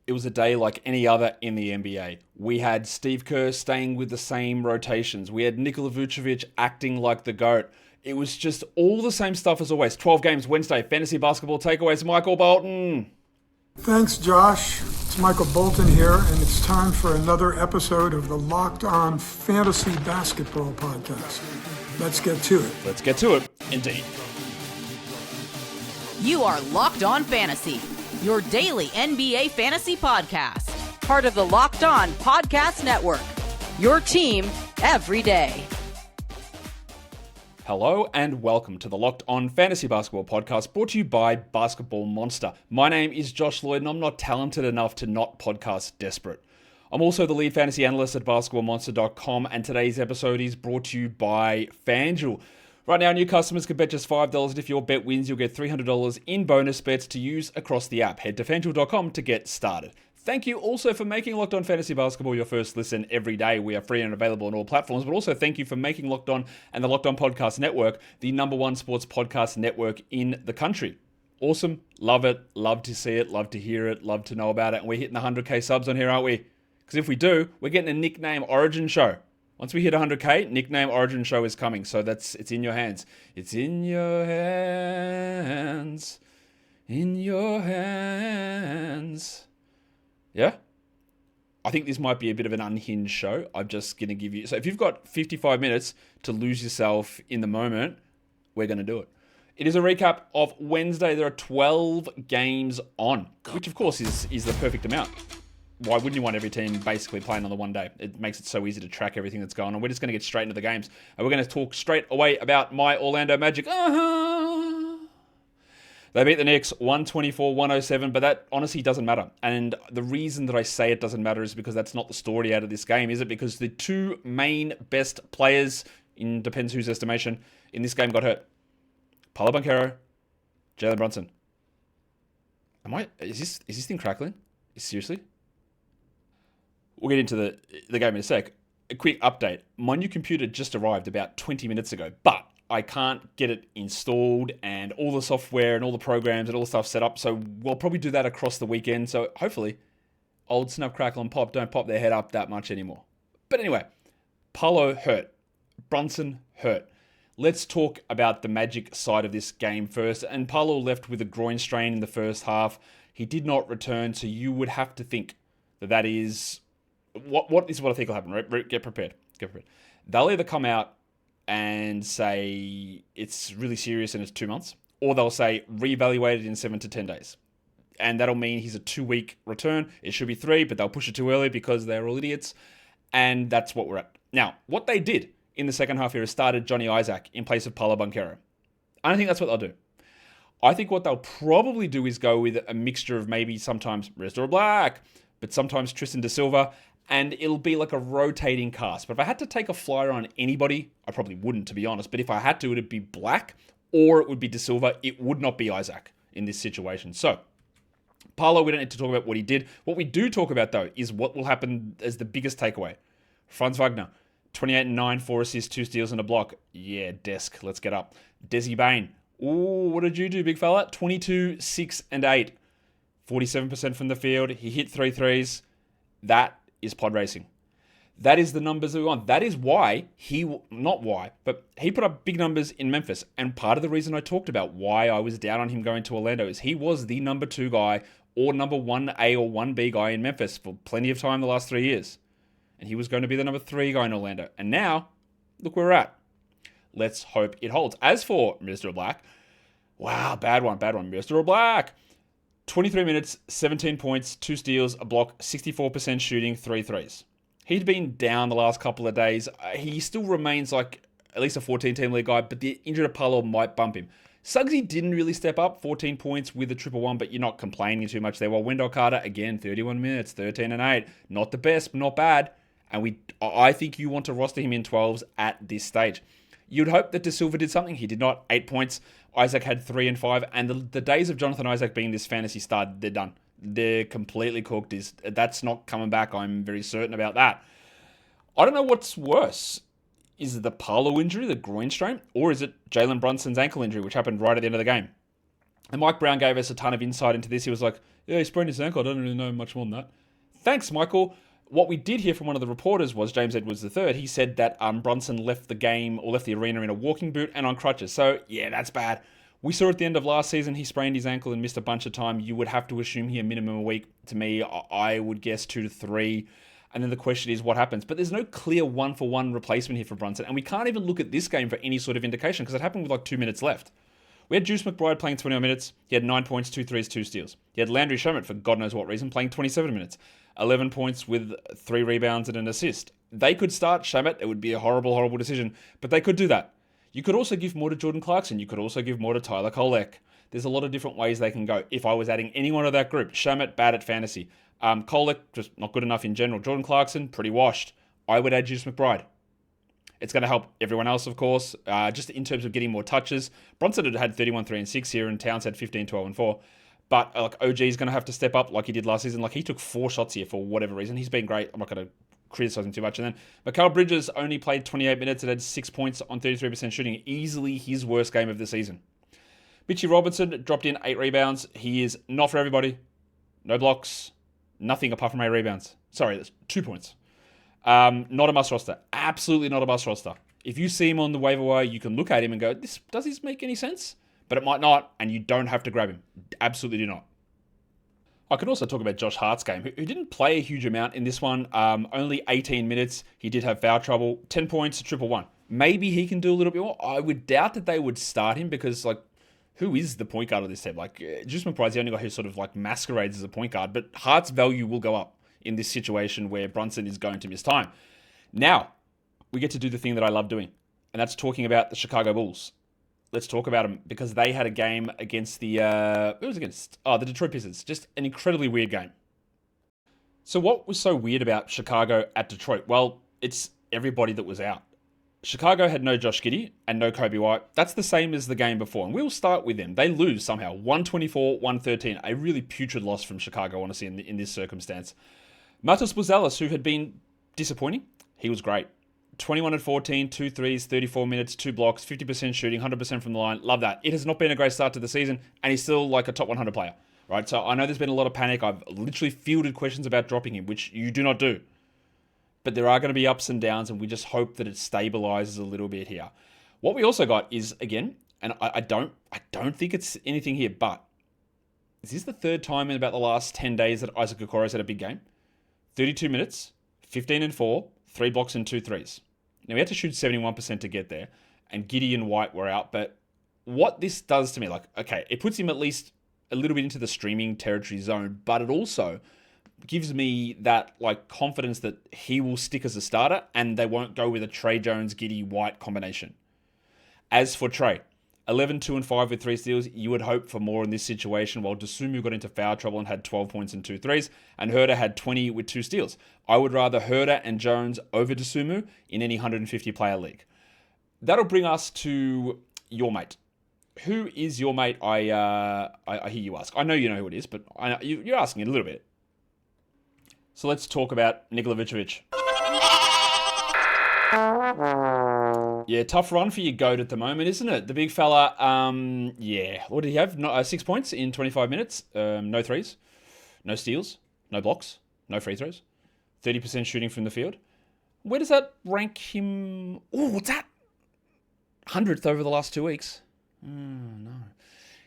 it was a day like any other in the NBA. We had Steve Kerr staying with the same rotations. We had Nikola Vucevic acting like the GOAT. It was just all the same stuff as always. 12 games Wednesday, fantasy basketball takeaways. Michael Bolton. Thanks, Josh. It's Michael Bolton here, and it's time for another episode of the Locked On Fantasy Basketball Podcast. Let's get to it. Let's get to it, indeed. You are Locked On Fantasy, your daily NBA fantasy podcast. Part of the Locked On Podcast Network, your team every day. Hello and welcome to the Locked On Fantasy Basketball Podcast, brought to you by Basketball Monster. My name is Josh Lloyd, and I'm not talented enough to not podcast desperate. I'm also the lead fantasy analyst at basketballmonster.com, and today's episode is brought to you by FanDuel. Right now, new customers can bet just $5, and if your bet wins, you'll get $300 in bonus bets to use across the app. Head to FanDuel.com to get started. Thank you also for making Locked On Fantasy Basketball your first listen every day. We are free and available on all platforms, but also thank you for making Locked On and the Locked On Podcast Network the number one sports podcast network in the country. Awesome. Love it. Love to see it. Love to hear it. Love to know about it. And we're hitting the 100K subs on here, aren't we? Because if we do, we're getting a nickname origin show. Once we hit 100K, nickname origin show is coming. So it's in your hands. It's in your hands. In your hands. Yeah? I think this might be a bit of an unhinged show. I'm just going to give you... So if you've got 55 minutes to lose yourself in the moment, we're going to do it. It is a recap of Wednesday. There are 12 games on, which of course is the perfect amount. Why wouldn't you want every team basically playing on the one day? It makes it so easy to track everything that's going on. We're just going to get straight into the games. And we're going to talk straight away about my Orlando Magic. They beat the Knicks 124-107, but that honestly doesn't matter. And the reason that I say it doesn't matter is because that's not the story out of this game, is it? Because the two main best players, in depends whose estimation, in this game got hurt. Paolo Banchero, Jalen Brunson. Is this thing crackling? Seriously? We'll get into the game in a sec. A quick update. My new computer just arrived about 20 minutes ago, but I can't get it installed and all the software and all the programs and all the stuff set up. So we'll probably do that across the weekend. So hopefully old Snap, Crackle and Pop don't pop their head up that much anymore. But anyway, Paolo hurt. Brunson hurt. Let's talk about the Magic side of this game first. And Paolo left with a groin strain in the first half. He did not return. So you would have to think that is what is what I think will happen, right? Get prepared. They'll either come out and say it's really serious and it's 2 months, or they'll say reevaluate it in 7 to 10 days. And that'll mean he's a 2-week return. It should be 3, but they'll push it too early because they're all idiots. And that's what we're at. Now, what they did in the second half here is started Johnny Isaac in place of Paolo Banchero. I don't think that's what they'll do. I think what they'll probably do is go with a mixture of maybe sometimes Restore Black, but sometimes Tristan da Silva, and it'll be like a rotating cast. But if I had to take a flyer on anybody, I probably wouldn't, to be honest. But if I had to, it'd be Black or it would be Da Silva. It would not be Isaac in this situation. So, Paolo, we don't need to talk about what he did. What we do talk about, though, is what will happen as the biggest takeaway. Franz Wagner, 28-9, 4 assists, 2 steals and a block. Yeah, desk. Let's get up. Desi Bane. Ooh, what did you do, big fella? 22, 6 and 8. 47% from the field. He hit 3 threes. That is pod racing. That is the numbers that we want. That is why he put up big numbers in Memphis. And part of the reason I talked about why I was down on him going to Orlando is he was the number 2 guy or number 1A or 1B guy in Memphis for plenty of time the last 3 years. And he was going to be the number 3 guy in Orlando. And now, look where we're at. Let's hope it holds. As for Mr. Black, wow, bad one. Mr. Black. 23 minutes, 17 points, 2 steals, a block, 64% shooting, 3 threes. He'd been down the last couple of days. He still remains like at least a 14-team league guy, but the injured Apollo might bump him. Suggsy didn't really step up, 14 points with a 1-1, but you're not complaining too much there. While Wendell Carter, again, 31 minutes, 13 and 8. Not the best, but not bad. And I think you want to roster him in 12s at this stage. You'd hope that Da Silva did something. He did not. 8 points. Isaac had 3 and 5. And the days of Jonathan Isaac being this fantasy stud, they're done. They're completely cooked. That's not coming back. I'm very certain about that. I don't know what's worse. Is it the Paolo injury, the groin strain, or is it Jalen Brunson's ankle injury, which happened right at the end of the game? And Mike Brown gave us a ton of insight into this. He was like, yeah, he sprained his ankle. I don't really know much more than that. Thanks, Michael. What we did hear from one of the reporters was James Edwards III. He said that Brunson left the game or left the arena in a walking boot and on crutches. So, yeah, that's bad. We saw at the end of last season, he sprained his ankle and missed a bunch of time. You would have to assume here minimum a week. To me, I would guess 2 to 3. And then the question is what happens. But there's no clear one-for-one replacement here for Brunson. And we can't even look at this game for any sort of indication because it happened with like 2 minutes left. We had Deuce McBride playing 21 minutes. He had 9 points, 2 threes, 2 steals. He had Landry Shamet, for God knows what reason, playing 27 minutes. 11 points with 3 rebounds and an assist. They could start Shamet. It would be a horrible, horrible decision. But they could do that. You could also give more to Jordan Clarkson. You could also give more to Tyler Kolek. There's a lot of different ways they can go. If I was adding anyone to that group, Shamet, bad at fantasy. Kolek, just not good enough in general. Jordan Clarkson, pretty washed. I would add Deuce McBride. It's going to help everyone else, of course, just in terms of getting more touches. Brunson had 31, 3, and 6 here, and Towns had 15, 12, and 4. But OG is going to have to step up like he did last season. Like, he took 4 shots here for whatever reason. He's been great. I'm not going to criticize him too much. And then Mikal Bridges only played 28 minutes and had 6 points on 33% shooting. Easily his worst game of the season. Mitchie Robinson dropped in 8 rebounds. He is not for everybody. No blocks. Nothing apart from 8 rebounds. Sorry, that's 2 points. Not a must roster. Absolutely not a must roster. If you see him on the waiver wire, you can look at him and go, does this make any sense? But it might not, and you don't have to grab him. Absolutely do not. I can also talk about Josh Hart's game, who didn't play a huge amount in this one. Only 18 minutes. He did have foul trouble. 10 points, triple one. Maybe he can do a little bit more. I would doubt that they would start him because, like, who is the point guard of this team? Like, Deuce McBride's the only guy who sort of, like, masquerades as a point guard, but Hart's value will go up in this situation where Brunson is going to miss time. Now, we get to do the thing that I love doing, and that's talking about the Chicago Bulls. Let's talk about them because they had a game against the... who was it against? Oh, the Detroit Pistons. Just an incredibly weird game. So what was so weird about Chicago at Detroit? Well, it's everybody that was out. Chicago had no Josh Giddey and no Kobe White. That's the same as the game before, and we'll start with them. They lose somehow, 124-113. A really putrid loss from Chicago, honestly, in this circumstance. Matas Buzelis, who had been disappointing, he was great. 21 and 14, 2 threes, 34 minutes, 2 blocks, 50% shooting, 100% from the line. Love that. It has not been a great start to the season, and he's still like a top 100 player, right? So I know there's been a lot of panic. I've literally fielded questions about dropping him, which you do not do. But there are going to be ups and downs, and we just hope that it stabilizes a little bit here. What we also got is, again, and I don't think it's anything here, but is this the third time in about the last 10 days that Isaac Okoro's had a big game? 32 minutes, 15 and 4, 3 blocks and 2 threes. Now, we had to shoot 71% to get there, and Giddey and White were out, but what this does to me, like, okay, it puts him at least a little bit into the streaming territory zone, but it also gives me that, like, confidence that he will stick as a starter, and they won't go with a Trey Jones, Giddey, White combination. As for Trey, 11, 2, and 5 with 3 steals. You would hope for more in this situation, while Dosunmu got into foul trouble and had 12 points and 2 threes, and Herder had 20 with 2 steals. I would rather Herder and Jones over Dosunmu in any 150-player league. That'll bring us to your mate. Who is your mate? I hear you ask. I know you know who it is, but you're asking it a little bit. So let's talk about Nikola Vucevic. Yeah, tough run for your GOAT at the moment, isn't it? The big fella, yeah. What did he have? 6 points in 25 minutes. No threes, no steals, no blocks, no free throws. 30% shooting from the field. Where does that rank him? Oh, what's that? 100th over the last 2 weeks. No.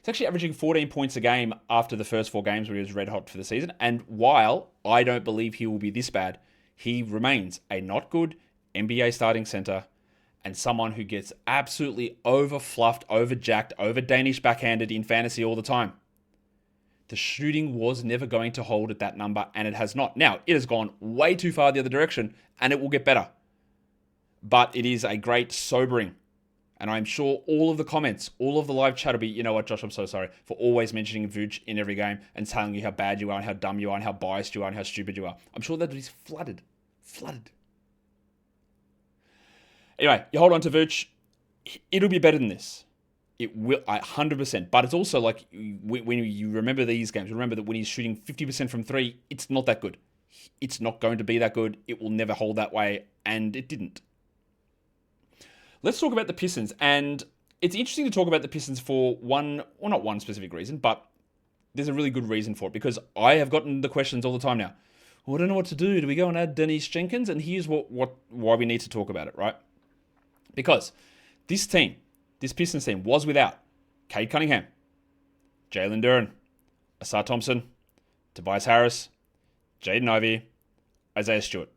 He's actually averaging 14 points a game after the first 4 games where he was red hot for the season. And while I don't believe he will be this bad, he remains a not good NBA starting center and someone who gets absolutely over-fluffed, over-jacked, over-Danish backhanded in fantasy all the time. The shooting was never going to hold at that number, and it has not. Now, it has gone way too far the other direction, and it will get better. But it is a great sobering. And I'm sure all of the comments, all of the live chat will be, you know what, Josh, I'm so sorry for always mentioning Vooch in every game and telling you how bad you are and how dumb you are and how biased you are and how stupid you are. I'm sure that is flooded. Anyway, you hold on to Vooch. It'll be better than this. It will, 100%. But it's also like, when you remember these games, remember that when he's shooting 50% from 3, it's not that good. It's not going to be that good. It will never hold that way, and it didn't. Let's talk about the Pistons. And it's interesting to talk about the Pistons for not one specific reason, but there's a really good reason for it, because I have gotten the questions all the time now. Well, I don't know what to do. Do we go and add Dennis Jenkins? And here's why we need to talk about it, right? Because this Pistons team, was without Cade Cunningham, Jalen Duren, Asar Thompson, Tobias Harris, Jaden Ivey, Isaiah Stewart.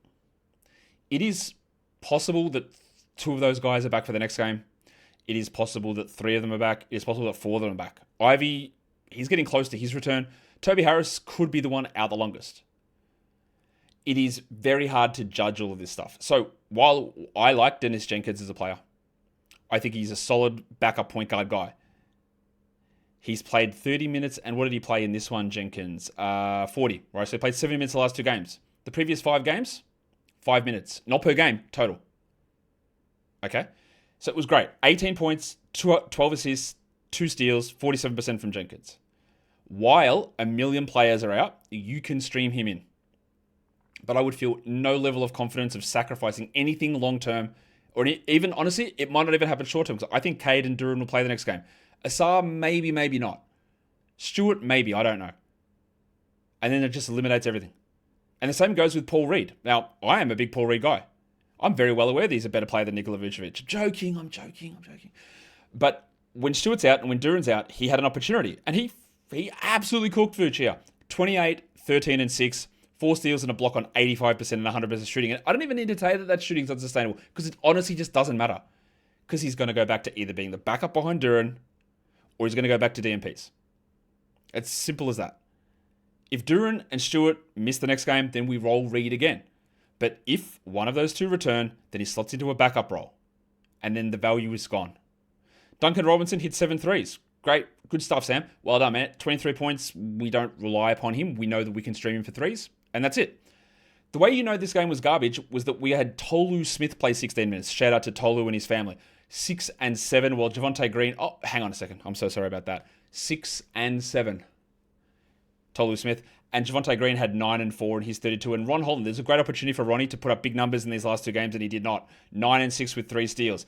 It is possible that 2 of those guys are back for the next game. It is possible that 3 of them are back. It is possible that 4 of them are back. Ivey, he's getting close to his return. Toby Harris could be the one out the longest. It is very hard to judge all of this stuff. So while I like Dennis Jenkins as a player, I think he's a solid backup point guard guy. He's played 30 minutes, and what did he play in this one, Jenkins? 40, right? So he played 70 minutes the last 2 games. The previous 5 games, 5 minutes. Not per game, total. Okay? So it was great. 18 points, 12 assists, 2 steals, 47% from Jenkins. While a million players are out, you can stream him in. But I would feel no level of confidence of sacrificing anything long-term, or even, honestly, it might not even happen short-term, because I think Cade and Duren will play the next game. Asar, maybe, maybe not. Stewart, maybe, I don't know. And then it just eliminates everything. And the same goes with Paul Reed. Now, I am a big Paul Reed guy. I'm very well aware that he's a better player than Nikola Vucevic. I'm joking. But when Stewart's out and when Duren's out, he had an opportunity. And he absolutely cooked Vuce here. 28, 13, and 6. 4 steals and a block on 85% and 100% shooting. And I don't even need to tell you that shooting's unsustainable, because it honestly just doesn't matter. Because he's going to go back to either being the backup behind Duren, or he's going to go back to DMPs. It's simple as that. If Duren and Stewart miss the next game, then we roll Reed again. But if one of those 2 return, then he slots into a backup role. And then the value is gone. Duncan Robinson hit 7 threes. Great. Good stuff, Sam. Well done, man. 23 points. We don't rely upon him. We know that we can stream him for 3s. And that's it. The way you know this game was garbage was that we had Tolu Smith play 16 minutes. Shout out to Tolu and his family. 6 and 7. Well, Javonte Green. Oh, hang on a second. I'm so sorry about that. 6 and 7. Tolu Smith. And Javonte Green had 9 and 4 and he's 32. And Ron Holland, there's a great opportunity for Ronnie to put up big numbers in these last 2 games, and he did not. 9 and 6 with 3 steals.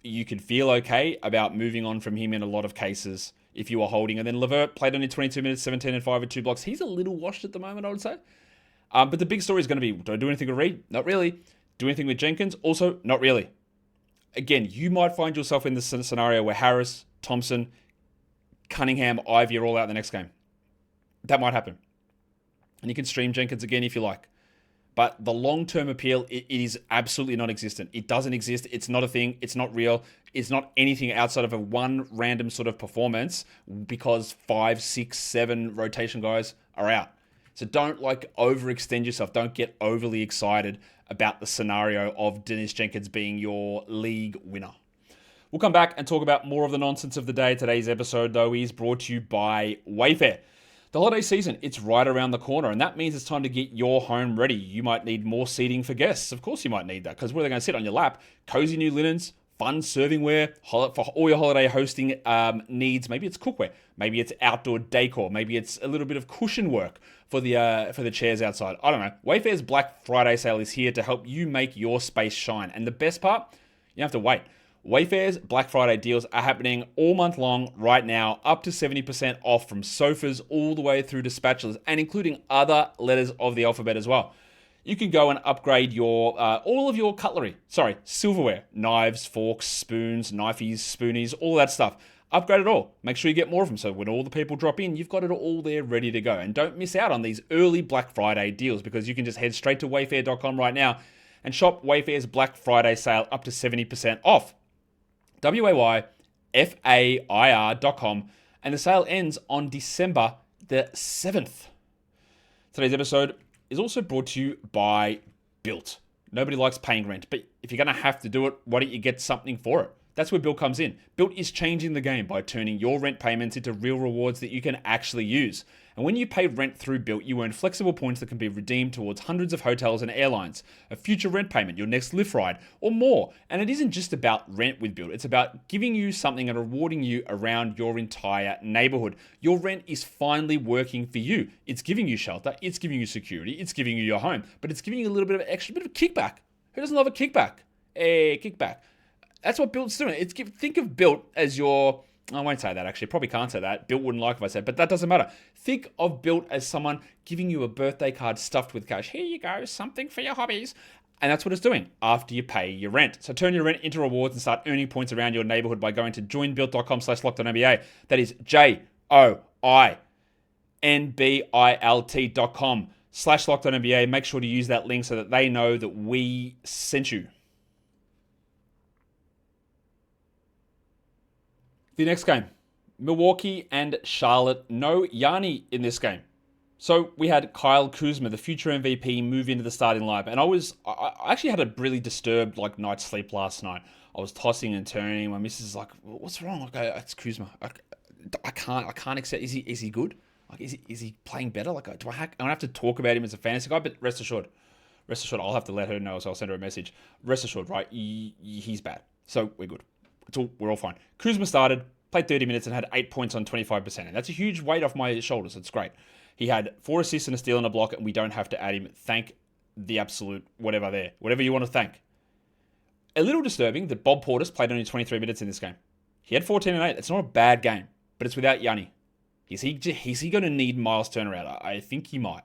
You could feel okay about moving on from him in a lot of cases if you were holding. And then Levert played only 22 minutes, 17 and 5 with 2 blocks. He's a little washed at the moment, I would say. But the big story is going to be, do I do anything with Reed? Not really. Do anything with Jenkins? Also, not really. Again, you might find yourself in this scenario where Harris, Thompson, Cunningham, Ivey are all out the next game. That might happen. And you can stream Jenkins again if you like. But the long-term appeal, it is absolutely non-existent. It doesn't exist. It's not a thing. It's not real. It's not anything outside of a one random sort of performance because 5, 6, 7 rotation guys are out. So don't overextend yourself. Don't get overly excited about the scenario of Dennis Jenkins being your league winner. We'll come back and talk about more of the nonsense of the day. Today's episode, though, is brought to you by Wayfair. The holiday season, it's right around the corner, and that means it's time to get your home ready. You might need more seating for guests. Of course you might need that, because where are they going to sit? On your lap? Cozy new linens, fun servingware for all your holiday hosting needs. Maybe it's cookware. Maybe it's outdoor decor. Maybe it's a little bit of cushion work for the chairs outside. I don't know. Wayfair's Black Friday sale is here to help you make your space shine. And the best part, you don't have to wait. Wayfair's Black Friday deals are happening all month long right now, up to 70% off from sofas all the way through to spatulas, and including other letters of the alphabet as well. You can go and upgrade your all of your cutlery. Silverware, knives, forks, spoons, knifeys, spoonies, all that stuff. Upgrade it all. Make sure you get more of them, so when all the people drop in, you've got it all there ready to go. And don't miss out on these early Black Friday deals, because you can just head straight to wayfair.com right now and shop Wayfair's Black Friday sale up to 70% off. wayfair.com, and the sale ends on December the 7th. Today's episode is also brought to you by Built. Nobody likes paying rent, but if you're going to have to do it, why don't you get something for it? That's where Built comes in. Built is changing the game by turning your rent payments into real rewards that you can actually use. And when you pay rent through Built, you earn flexible points that can be redeemed towards hundreds of hotels and airlines, a future rent payment, your next Lyft ride, or more. And it isn't just about rent with Built. It's about giving you something and rewarding you around your entire neighborhood. Your rent is finally working for you. It's giving you shelter. It's giving you security. It's giving you your home. But it's giving you a little bit of extra, bit of kickback. Who doesn't love a kickback? A kickback. That's what Built's doing. Think of Built as your... I won't say that, actually. Probably can't say that. Built wouldn't like if I said, but that doesn't matter. Think of Built as someone giving you a birthday card stuffed with cash. Here you go, something for your hobbies. And that's what it's doing after you pay your rent. So turn your rent into rewards and start earning points around your neighborhood by going to joinbuilt.com/LockedOnNBA. That is joinbuilt.com/LockedOnNBA. Make sure to use that link so that they know that we sent you. The next game, Milwaukee and Charlotte. No Yanni in this game. So we had Kyle Kuzma, the future MVP, move into the starting lineup. And I actually had a really disturbed night's sleep last night. I was tossing and turning. My missus is like, "What's wrong?" It's Kuzma. I can't accept. Is he good? Is he playing better? I don't have to talk about him as a fantasy guy, but rest assured, I'll have to let her know, so I'll send her a message. Rest assured, right? He's bad. So we're good. We're all fine. Kuzma started, played 30 minutes, and had 8 points on 25%. And that's a huge weight off my shoulders. It's great. He had 4 assists and a steal and a block, and we don't have to add him. Thank the absolute whatever there. Whatever you want to thank. A little disturbing that Bob Portis played only 23 minutes in this game. He had 14 and 8. It's not a bad game, but it's without Yanni. Is he going to need Miles Turner out? I think he might.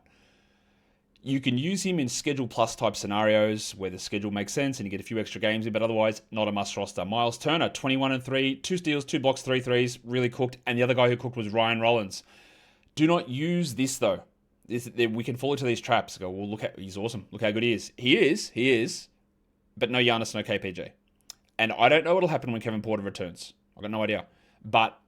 You can use him in schedule plus type scenarios where the schedule makes sense and you get a few extra games in, but otherwise, not a must roster. Miles Turner, 21 and 3, 2 steals, 2 blocks, 3 threes, really cooked. And the other guy who cooked was Ryan Rollins. Do not use this, though. We can fall into these traps. Go, well, he's awesome. Look how good he is. He is. But no Giannis, no KPJ. And I don't know what'll happen when Kevin Porter returns. I've got no idea. But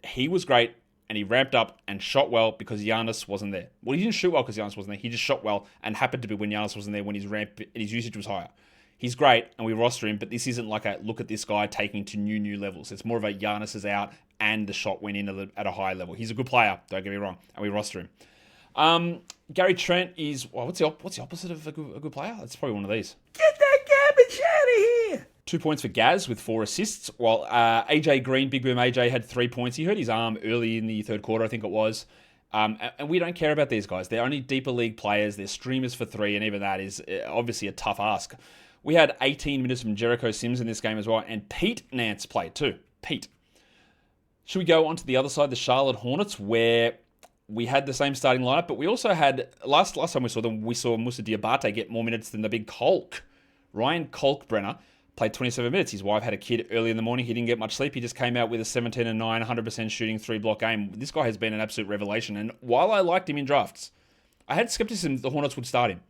he was great. And he ramped up and shot well because Giannis wasn't there. Well, he didn't shoot well because Giannis wasn't there. He just shot well and happened to be when Giannis wasn't there when his usage was higher. He's great and we roster him, but this isn't like a look at this guy taking to new levels. It's more of a Giannis is out and the shot went in at a high level. He's a good player, don't get me wrong, and we roster him. Gary Trent is, what's the opposite of a good player? It's probably one of these. Get that garbage out of here! 2 points for Gaz with 4 assists, while AJ Green, Big Boom AJ, had 3 points. He hurt his arm early in the third quarter, I think it was. And we don't care about these guys. They're only deeper league players. They're streamers for 3, and even that is obviously a tough ask. We had 18 minutes from Jericho Sims in this game as well, and Pete Nance played too. Pete. Should we go on to the other side, the Charlotte Hornets, where we had the same starting lineup, but we also had, last time we saw them, we saw Moussa Diabate get more minutes than the big Kolk. Ryan Kolkbrenner played 27 minutes. His wife had a kid early in the morning. He didn't get much sleep. He just came out with a 17 and 9, 100% shooting, 3-block game. This guy has been an absolute revelation. And while I liked him in drafts, I had skepticism the Hornets would start him.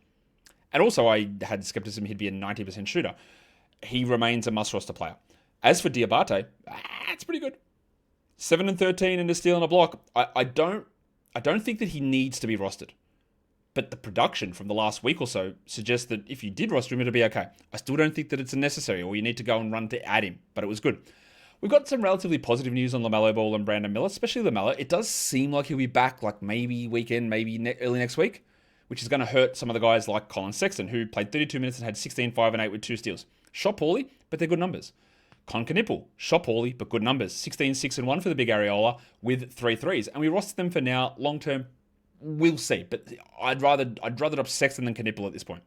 And also I had skepticism he'd be a 90% shooter. He remains a must-roster player. As for Diabate, it's pretty good. 7 and 13 and a steal and a block. I don't think that he needs to be rostered. But the production from the last week or so suggests that if you did roster him, it'll be okay. I still don't think that it's necessary or you need to go and run to add him, but it was good. We've got some relatively positive news on LaMelo Ball and Brandon Miller, especially LaMelo. It does seem like he'll be back maybe weekend, maybe early next week, which is going to hurt some of the guys like Colin Sexton, who played 32 minutes and had 16, 5, and 8 with 2 steals. Shot poorly, but they're good numbers. Con Knipple, shot poorly, but good numbers. 16, 6, and 1 for the big Areola with 3 threes. And we roster them for now, long-term. We'll see, but I'd rather drop Sexton than Knipple at this point.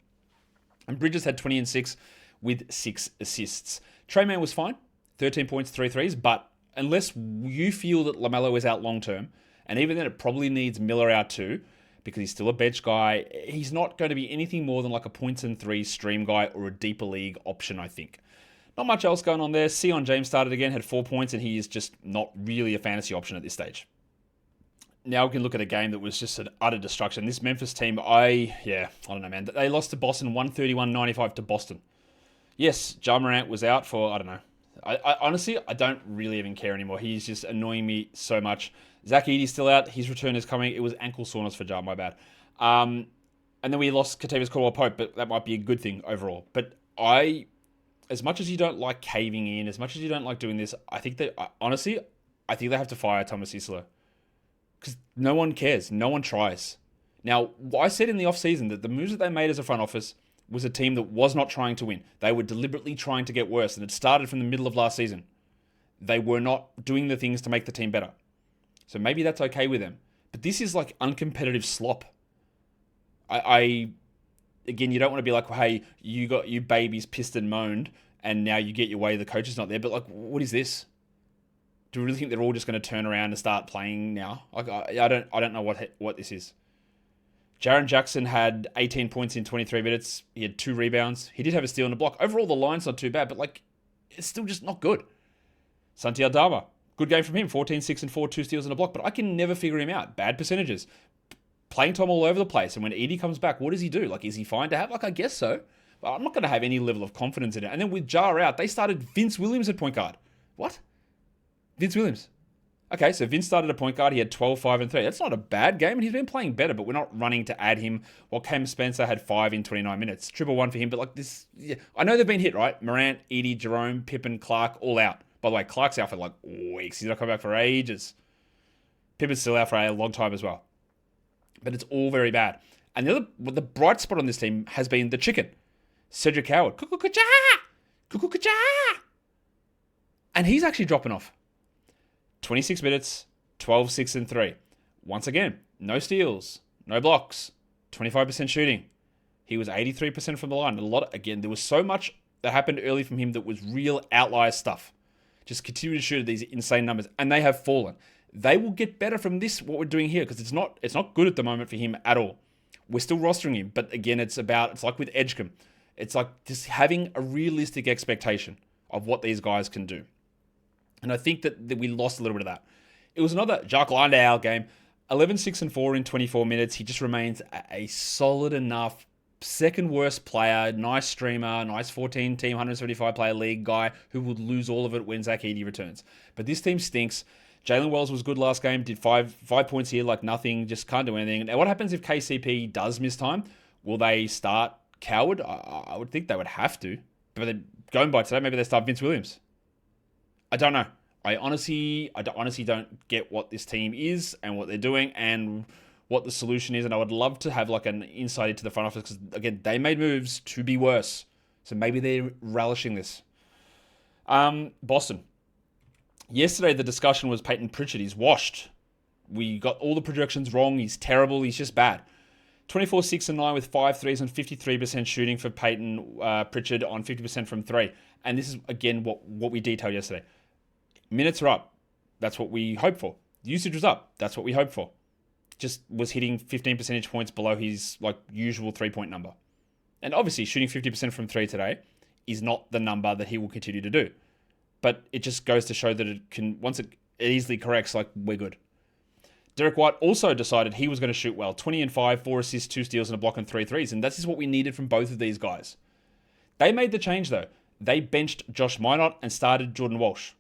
And Bridges had 20 and 6 with 6 assists. Trey Mann was fine, 13 points, 3 threes, but unless you feel that LaMelo is out long-term, and even then it probably needs Miller out too, because he's still a bench guy, he's not going to be anything more than like a points and 3 stream guy or a deeper league option, I think. Not much else going on there. Sion James started again, had 4 points, and he is just not really a fantasy option at this stage. Now we can look at a game that was just an utter destruction. This Memphis team, I don't know, man. They lost to Boston 131-95 to Boston. Yes, Ja Morant was out for, I don't know. I honestly, I don't really even care anymore. He's just annoying me so much. Zach Edey's still out. His return is coming. It was ankle soreness for Ja, my bad. And then we lost Kentavious Caldwell-Pope, but that might be a good thing overall. But as much as you don't like caving in, as much as you don't like doing this, I think that, honestly, I think they have to fire Thomas Isla. Because no one cares. No one tries. Now, I said in the offseason that the moves that they made as a front office was a team that was not trying to win. They were deliberately trying to get worse, and it started from the middle of last season. They were not doing the things to make the team better. So maybe that's okay with them. But this is like uncompetitive slop. Again, you don't want to be like, hey, you got you babies pissed and moaned, and now you get your way, the coach is not there. But, like, what is this? Do we really think they're all just going to turn around and start playing now? Like, I don't know what this is. Jaren Jackson had 18 points in 23 minutes. He had 2 rebounds. He did have a steal and a block. Overall, the line's not too bad, but, like, it's still just not good. Santi Aldama, good game from him. 14, 6, and 4, 2 steals and a block, but I can never figure him out. Bad percentages. Playing time all over the place, and when Edie comes back, what does he do? Like, is he fine to have? Like, I guess so. But I'm not going to have any level of confidence in it. And then with Jar out, they started Vince Williams at point guard. What? Vince Williams. Okay, so Vince started at point guard. He had 12, 5, and 3. That's not a bad game, and he's been playing better, but we're not running to add him. While Cam Spencer had 5 in 29 minutes. Triple one for him, but like this... Yeah, I know they've been hit, right? Morant, Edie, Jerome, Pippen, Clark, all out. By the way, Clark's out for like weeks. He's not coming back for ages. Pippen's still out for a long time as well. But it's all very bad. And the bright spot on this team has been the chicken. Cedric Howard. Kukukacha! Kukukacha! And he's actually dropping off. 26 minutes, 12, 6, and 3. Once again, no steals, no blocks, 25% shooting. He was 83% from the line. Again, there was so much that happened early from him that was real outlier stuff. Just continue to shoot at these insane numbers, and they have fallen. They will get better from this, what we're doing here, because it's not good at the moment for him at all. We're still rostering him, but again, it's like with Edgecombe. It's like just having a realistic expectation of what these guys can do. And I think that we lost a little bit of that. It was another Jacques Landale game. 11, 6, and 4 in 24 minutes. He just remains a solid enough second worst player, nice streamer, nice 14-team, 175-player league guy who would lose all of it when Zach Edey returns. But this team stinks. Jalen Wells was good last game, did 5 points here like nothing, just can't do anything. Now, what happens if KCP does miss time? Will they start Coward? I would think they would have to. But then going by today, maybe they start Vince Williams. I don't know. I honestly don't get what this team is and what they're doing and what the solution is. And I would love to have like an insight into the front office because, again, they made moves to be worse. So maybe they're relishing this. Boston. Yesterday, the discussion was Peyton Pritchard. He's washed. We got all the projections wrong. He's terrible. He's just bad. 24, 6, and 9 with 5 threes and 53% shooting for Peyton Pritchard on 50% from 3. And this is, again, what we detailed yesterday. Minutes are up. That's what we hoped for. Usage was up. That's what we hoped for. Just was hitting 15 percentage points below his usual 3-point number. And obviously, shooting 50% from 3 today is not the number that he will continue to do. But it just goes to show that it can, once it easily corrects, we're good. Derek White also decided he was going to shoot well. 20 and 5, 4 assists, 2 steals, and a block and 3 threes. And this is what we needed from both of these guys. They made the change, though. They benched Josh Minott and started Jordan Walsh.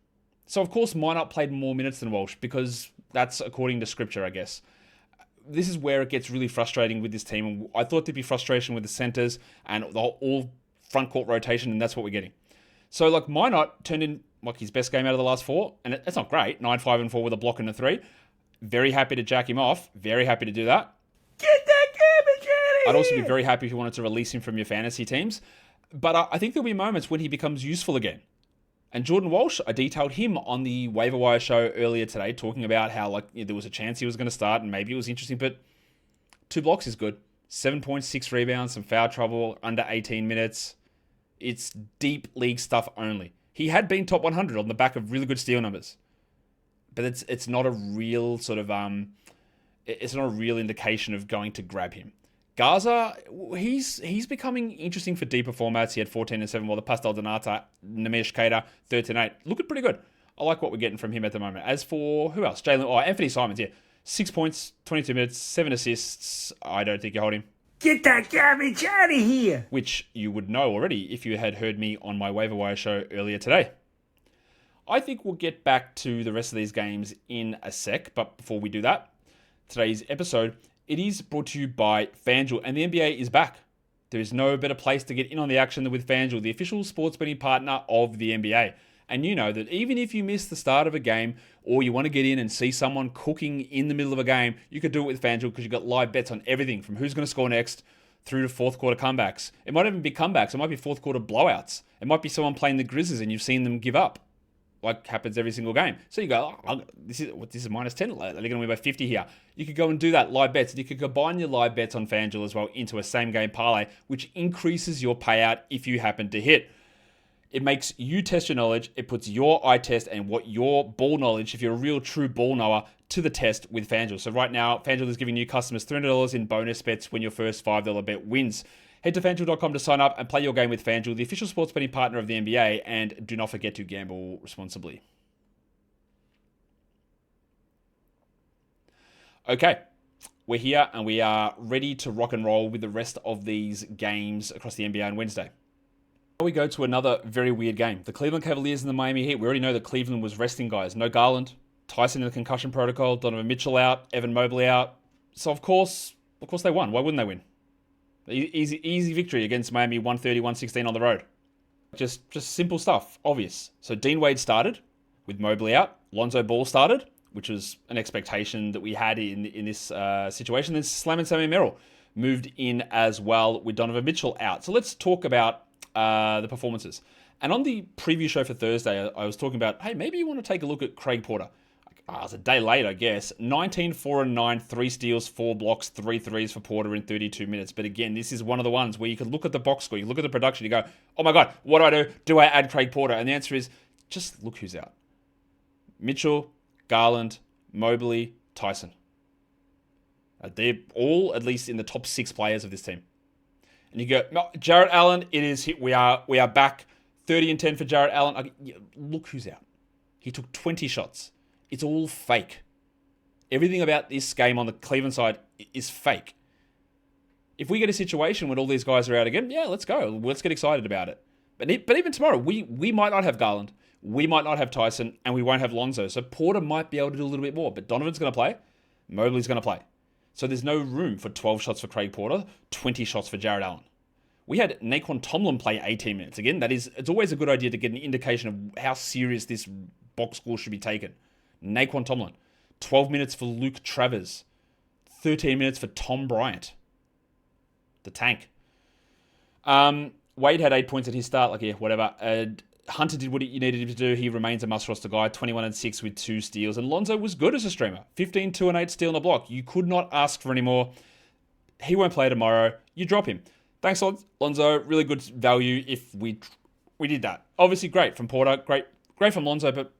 So, of course, Minott played more minutes than Walsh because that's according to scripture, I guess. This is where it gets really frustrating with this team. I thought there'd be frustration with the centers and the all front court rotation, and that's what we're getting. So, Minott turned in his best game out of the last 4, and it's not great. 9, 5, and 4 with a block and a 3. Very happy to jack him off. Very happy to do that. Get that garbage out of here! I'd also be very happy if you wanted to release him from your fantasy teams. But I think there'll be moments when he becomes useful again. And Jordan Walsh, I detailed him on the waiver-wire show earlier today, talking about how there was a chance he was going to start and maybe it was interesting, but 2 blocks is good. 7 points, 6 rebounds, some foul trouble, under 18 minutes. It's deep league stuff only. He had been top 100 on the back of really good steal numbers. But it's not a real sort of it's not a real indication of going to grab him. Gaza, he's becoming interesting for deeper formats. He had 14 and 7, while the Pastel Donata, Namesh Keita, 13 and 8. Looking pretty good. I like what we're getting from him at the moment. As for who else? Anthony Simons, yeah. 6 points, 22 minutes, 7 assists. I don't think you hold him. Get that garbage out of here! Which you would know already if you had heard me on my waiver wire show earlier today. I think we'll get back to the rest of these games in a sec, but before we do that, today's episode, it is brought to you by FanDuel, and the NBA is back. There is no better place to get in on the action than with FanDuel, the official sports betting partner of the NBA. And you know that even if you miss the start of a game, or you want to get in and see someone cooking in the middle of a game, you could do it with FanDuel because you've got live bets on everything from who's going to score next through to fourth quarter comebacks. It might even be comebacks. It might be fourth quarter blowouts. It might be someone playing the Grizzlies and you've seen them give up, like happens every single game. So you go, this is minus 10. They're going to win by 50 here. You could go and do that live bets. You could combine your live bets on FanDuel as well into a same game parlay, which increases your payout if you happen to hit. It makes you test your knowledge. It puts your eye test and what your ball knowledge, if you're a real true ball knower, to the test with FanDuel. So right now, FanDuel is giving new customers $300 in bonus bets when your first $5 bet wins. Head to FanDuel.com to sign up and play your game with FanDuel, the official sports betting partner of the NBA, and do not forget to gamble responsibly. Okay, we're here and we are ready to rock and roll with the rest of these games across the NBA on Wednesday. We go to another very weird game. The Cleveland Cavaliers and the Miami Heat. We already know that Cleveland was resting guys. No Garland, Tyson in the concussion protocol, Donovan Mitchell out, Evan Mobley out. So of course they won. Why wouldn't they win? Easy victory against Miami, 130-116 on the road. Just simple stuff, obvious. So Dean Wade started with Mobley out. Lonzo Ball started, which was an expectation that we had in this situation. Then Slam and Sammy Merrill moved in as well with Donovan Mitchell out. So let's talk about the performances. And on the preview show for Thursday, I was talking about, hey, maybe you want to take a look at Craig Porter. It was a day late, I guess. 19, 4 and 9, 3 steals, 4 blocks, 3 threes for Porter in 32 minutes. But again, this is one of the ones where you can look at the box score, you look at the production, you go, oh my God, what do I do? Do I add Craig Porter? And the answer is, just look who's out. Mitchell, Garland, Mobley, Tyson. They're all at least in the top 6 players of this team. And you go, no, Jarrett Allen, it is hit. We are back. 30 and 10 for Jarrett Allen. Look who's out. He took 20 shots. It's all fake. Everything about this game on the Cleveland side is fake. If we get a situation when all these guys are out again, yeah, let's go. Let's get excited about it. But even tomorrow, we might not have Garland. We might not have Tyson, and we won't have Lonzo. So Porter might be able to do a little bit more. But Donovan's going to play. Mobley's going to play. So there's no room for 12 shots for Craig Porter, 20 shots for Jarrett Allen. We had Naquan Tomlin play 18 minutes. Again, it's always a good idea to get an indication of how serious this box score should be taken. Naquan Tomlin, 12 minutes for Luke Travers, 13 minutes for Tom Bryant, the tank. Wade had 8 points at his start, whatever. Hunter did what you needed him to do. He remains a must-roster guy, 21 and 6 with 2 steals. And Lonzo was good as a streamer, 15, 2 and 8 steal in the block. You could not ask for any more. He won't play tomorrow. You drop him. Thanks, Lonzo. Really good value if we did that. Obviously, great from Porter. Great from Lonzo, but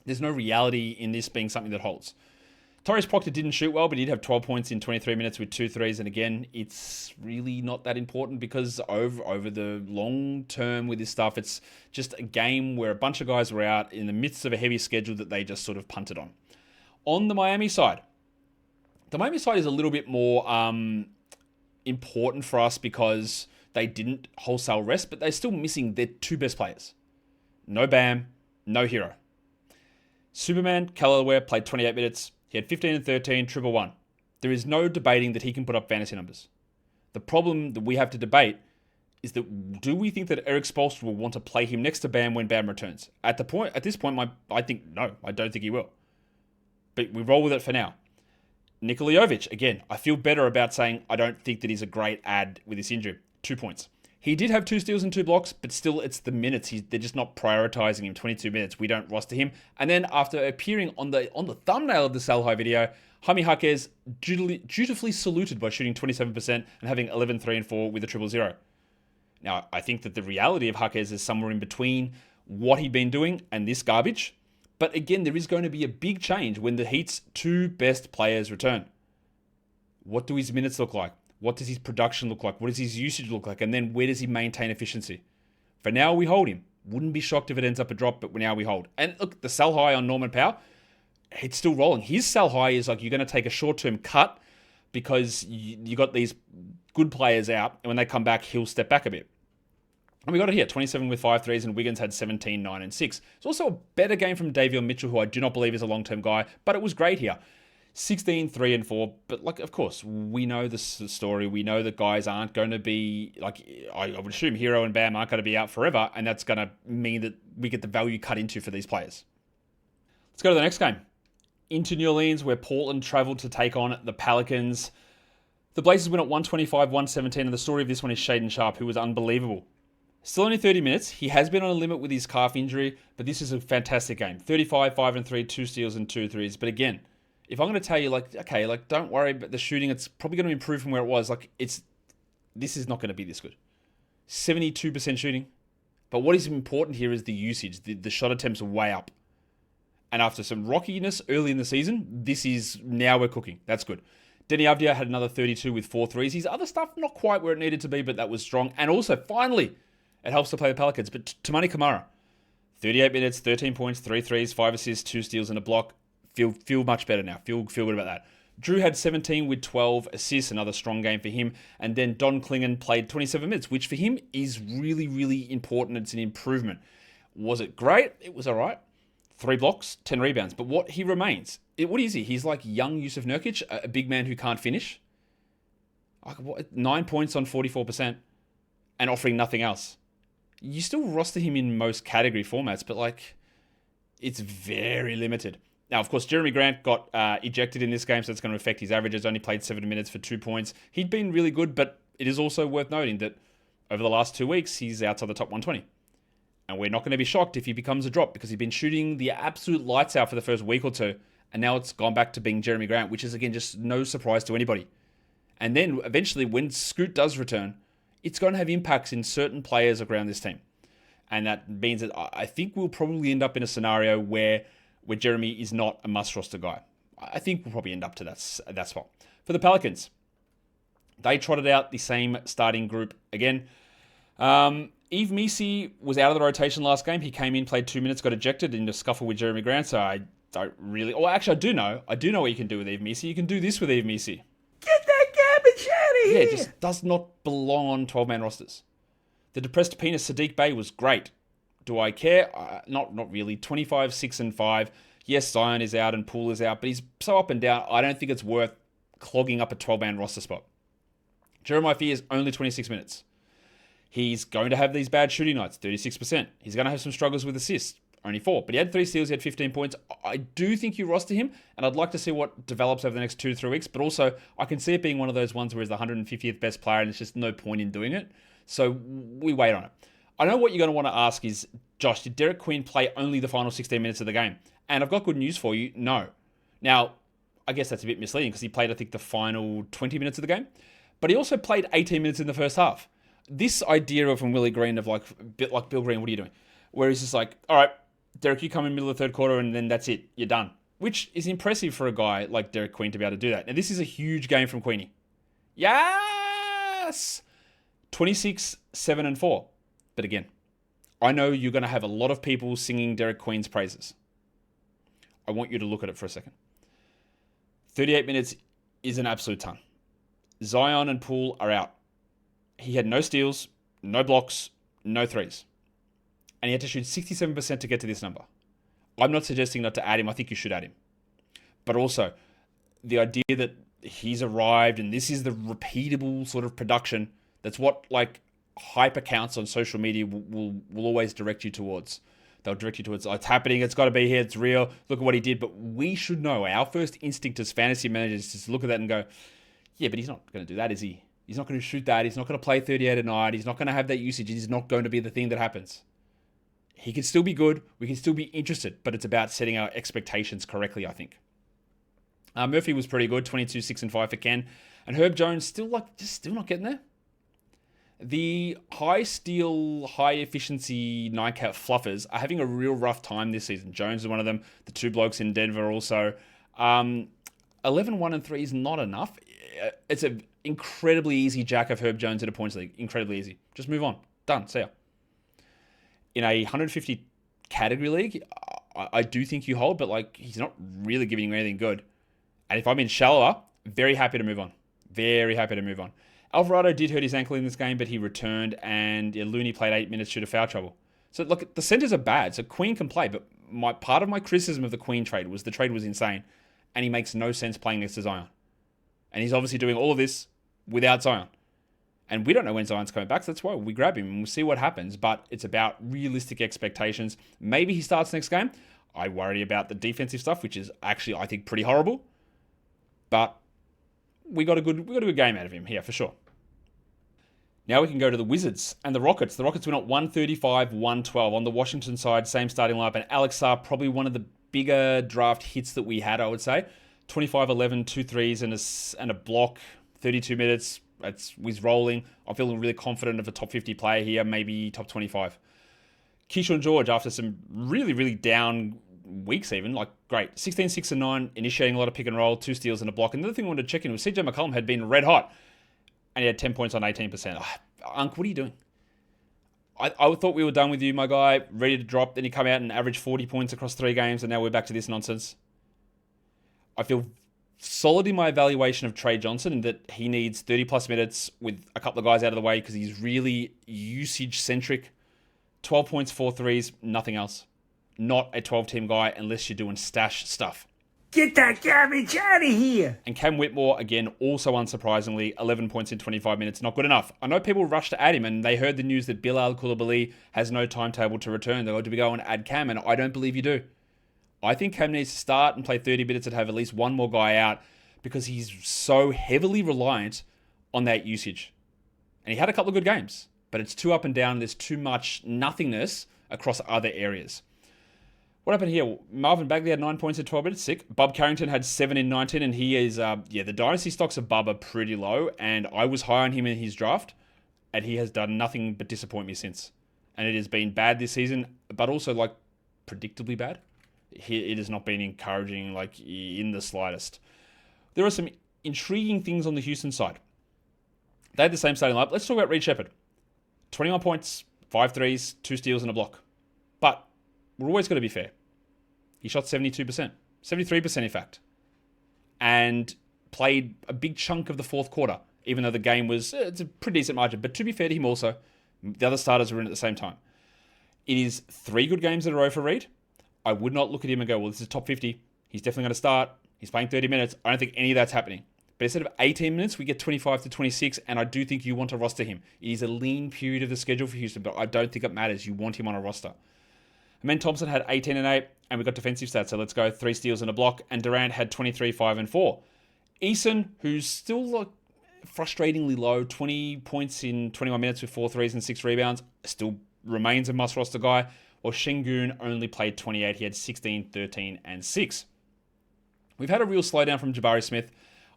there's no reality in this being something that holds. Tyrese Proctor didn't shoot well, but he did have 12 points in 23 minutes with 2 threes. And again, it's really not that important because over the long term with this stuff, it's just a game where a bunch of guys were out in the midst of a heavy schedule that they just sort of punted on. On the Miami side is a little bit more important for us because they didn't wholesale rest, but they're still missing their 2 best players. No Bam, no Hero. Superman, Callaway, played 28 minutes. He had 15 and 13, triple one. There is no debating that he can put up fantasy numbers. The problem that we have to debate is that do we think that Eric Spoelstra will want to play him next to Bam when Bam returns? At this point, I think no. I don't think he will. But we roll with it for now. Nikola Jokic, again, I feel better about saying I don't think that he's a great ad with this injury. 2 points. He did have 2 steals and 2 blocks, but still it's the minutes. They're just not prioritizing him. 22 minutes. We don't roster him. And then after appearing on the thumbnail of the Sell High video, Jaime Jaquez dutifully saluted by shooting 27% and having 11, 3 and 4 with a 0-0. Now, I think that the reality of Jaquez is somewhere in between what he'd been doing and this garbage. But again, there is going to be a big change when the Heat's 2 best players return. What do his minutes look like? What does his production look like? What does his usage look like? And then where does he maintain efficiency? For now, we hold him. Wouldn't be shocked if it ends up a drop, but now we hold. And look, the sell high on Norman Powell, it's still rolling. His sell high is like you're going to take a short-term cut because you got these good players out, and when they come back, he'll step back a bit. And we got it here, 27 with 5 threes, and Wiggins had 17, 9, and 6. It's also a better game from Davion Mitchell, who I do not believe is a long-term guy, but it was great here. 16, 3, and 4. But, of course, we know the story. We know that guys aren't going to be, I would assume Hero and Bam aren't going to be out forever, and that's going to mean that we get the value cut into for these players. Let's go to the next game. Into New Orleans, where Portland traveled to take on the Pelicans. The Blazers win at 125-117, and the story of this one is Shaedon Sharpe, who was unbelievable. Still only 30 minutes. He has been on a limit with his calf injury, but this is a fantastic game. 35, 5 and 3, 2 steals and 2 threes. But again, if I'm going to tell you, don't worry about the shooting, it's probably going to improve from where it was. This is not going to be this good. 72% shooting, But what is important here is the usage. The shot attempts are way up. And after some rockiness early in the season, now we're cooking. That's good. Denny Avdia had another 32 with 4 threes. His other stuff, not quite where it needed to be, but that was strong. And also, finally, it helps to play the Pelicans. But Toumani Camara, 38 minutes, 13 points, 3 threes, 5 assists, 2 steals, and a block. Feel much better now. Feel good about that. Drew had 17 with 12 assists, another strong game for him. And then Don Klingon played 27 minutes, which for him is really, really important. It's an improvement. Was it great? It was all right. 3 blocks, 10 rebounds. But what he remains, what is he? He's like young Yusuf Nurkic, a big man who can't finish. 9 points on 44% and offering nothing else. You still roster him in most category formats, but it's very limited. Now, of course, Jeremy Grant got ejected in this game, so it's going to affect his averages. Only played 7 minutes for 2 points. He'd been really good, but it is also worth noting that over the last 2 weeks, he's outside the top 120. And we're not going to be shocked if he becomes a drop because he's been shooting the absolute lights out for the first week or two, and now it's gone back to being Jeremy Grant, which is, again, just no surprise to anybody. And then, eventually, when Scoot does return, it's going to have impacts in certain players around this team. And that means that I think we'll probably end up in a scenario where Jeremy is not a must-roster guy. I think we'll probably end up to that spot. For the Pelicans, they trotted out the same starting group again. Yves Missi was out of the rotation last game. He came in, played 2 minutes, got ejected in a scuffle with Jeremy Grant, so I don't really... Oh, actually, I do know. I do know what you can do with Yves Missi. You can do this with Yves Missi. Get that garbage out of here! Yeah, it just does not belong on 12-man rosters. The depressed penis Sadiq Bey was great. Do I care? Not really. 25, 6, and 5. Yes, Zion is out and Poole is out, but he's so up and down, I don't think it's worth clogging up a 12-man roster spot. Jeremiah Fears, only 26 minutes. He's going to have these bad shooting nights, 36%. He's going to have some struggles with assists, only 4. But he had 3 steals, he had 15 points. I do think you roster him, and I'd like to see what develops over the next 2 to 3 weeks. But also, I can see it being one of those ones where he's the 150th best player, and there's just no point in doing it. So we wait on it. I know what you're going to want to ask is, Josh, did Derek Queen play only the final 16 minutes of the game? And I've got good news for you, no. Now, I guess that's a bit misleading because he played, I think, the final 20 minutes of the game. But he also played 18 minutes in the first half. This idea from Willie Green of a bit like Bill Green, what are you doing? Where he's just like, all right, Derek, you come in the middle of the third quarter and then that's it. You're done. Which is impressive for a guy like Derek Queen to be able to do that. Now, this is a huge game from Queenie. Yes! 26, 7, and 4. But again, I know you're going to have a lot of people singing Derek Queen's praises. I want you to look at it for a second. 38 minutes is an absolute ton. Zion and Poole are out. He had no steals, no blocks, no threes. And he had to shoot 67% to get to this number. I'm not suggesting not to add him. I think you should add him. But also, the idea that he's arrived and this is the repeatable sort of production, that's what hype accounts on social media will always direct you towards. They'll direct you towards, it's happening, it's got to be here, it's real, look at what he did. But we should know, our first instinct as fantasy managers is to look at that and go, yeah, but he's not going to do that, is he? He's not going to shoot that. He's not going to play 38 a night. He's not going to have that usage. He's not going to be the thing that happens. He can still be good. We can still be interested, but it's about setting our expectations correctly, I think. Murphy was pretty good, 22, 6, and 5 for Ken. And Herb Jones still not getting there. The high steal, high efficiency nightcap fluffers are having a real rough time this season. Jones is one of them. The 2 blokes in Denver also. 11, 1, and 3 is not enough. It's an incredibly easy jack of Herb Jones in a points league. Incredibly easy. Just move on. Done. See ya. In a 150 category league, I do think you hold, but he's not really giving you anything good. And if I'm in shallower, very happy to move on. Very happy to move on. Alvarado did hurt his ankle in this game, but he returned, and Looney played 8 minutes due to foul trouble. So look, the centers are bad, so Queen can play, but part of my criticism of the Queen trade was the trade was insane, and he makes no sense playing next to Zion. And he's obviously doing all of this without Zion. And we don't know when Zion's coming back, so that's why we grab him and we'll see what happens. But it's about realistic expectations. Maybe he starts next game. I worry about the defensive stuff, which is actually, I think, pretty horrible. But we got a good game out of him here, for sure. Now we can go to the Wizards and the Rockets. The Rockets went up 135-112. On the Washington side, same starting lineup. And Alex Sarr, probably one of the bigger draft hits that we had, I would say. 25-11, 2 threes and a block, 32 minutes. He's rolling. I'm feeling really confident of a top 50 player here, maybe top 25. Keyshawn George, after some really, really down weeks even, like great. 16, 6, and 9, initiating a lot of pick and roll, 2 steals and a block. Another thing I wanted to check in was CJ McCollum had been red hot, and he had 10 points on 18%. Unc, what are you doing? I thought we were done with you, my guy, ready to drop. Then you come out and average 40 points across 3 games, and now we're back to this nonsense. I feel solid in my evaluation of Trey Johnson in that he needs 30-plus minutes with a couple of guys out of the way because he's really usage-centric. 12 points, 4 threes, nothing else. Not a 12-team guy unless you're doing stash stuff. Get that garbage out of here! And Cam Whitmore, again, also unsurprisingly, 11 points in 25 minutes. Not good enough. I know people rushed to add him, and they heard the news that Bilal Coulibaly has no timetable to return. They go, do we go and add Cam? And I don't believe you do. I think Cam needs to start and play 30 minutes and have at least one more guy out because he's so heavily reliant on that usage. And he had a couple of good games, but it's too up and down. There's too much nothingness across other areas. What happened here? Marvin Bagley had 9 points in 12 minutes, sick. Bub Carrington had 7 in 19, and he is, the dynasty stocks of Bub are pretty low, and I was high on him in his draft, and he has done nothing but disappoint me since. And it has been bad this season, but also, like, predictably bad. It has not been encouraging, like, in the slightest. There are some intriguing things on the Houston side. They had the same starting lineup. Let's talk about Reed Shepherd. 21 points, 5 threes, 2 steals, and a block. But we're always going to be fair. He shot 72%. 73% in fact. And played a big chunk of the fourth quarter, even though the game was, it's a pretty decent margin. But to be fair to him also, the other starters were in at the same time. It is 3 good games in a row for Reed. I would not look at him and go, well, this is top 50. He's definitely going to start. He's playing 30 minutes. I don't think any of that's happening. But instead of 18 minutes, we get 25 to 26, and I do think you want to roster him. It is a lean period of the schedule for Houston, but I don't think it matters. You want him on a roster. Amen Thompson had 18 and 8, and we got defensive stats, so let's go 3 steals and a block, and Durant had 23, 5, and 4. Eason, who's still like frustratingly low, 20 points in 21 minutes with 4 threes and 6 rebounds, still remains a must-roster guy, while Şengün only played 28. He had 16, 13, and 6. We've had a real slowdown from Jabari Smith.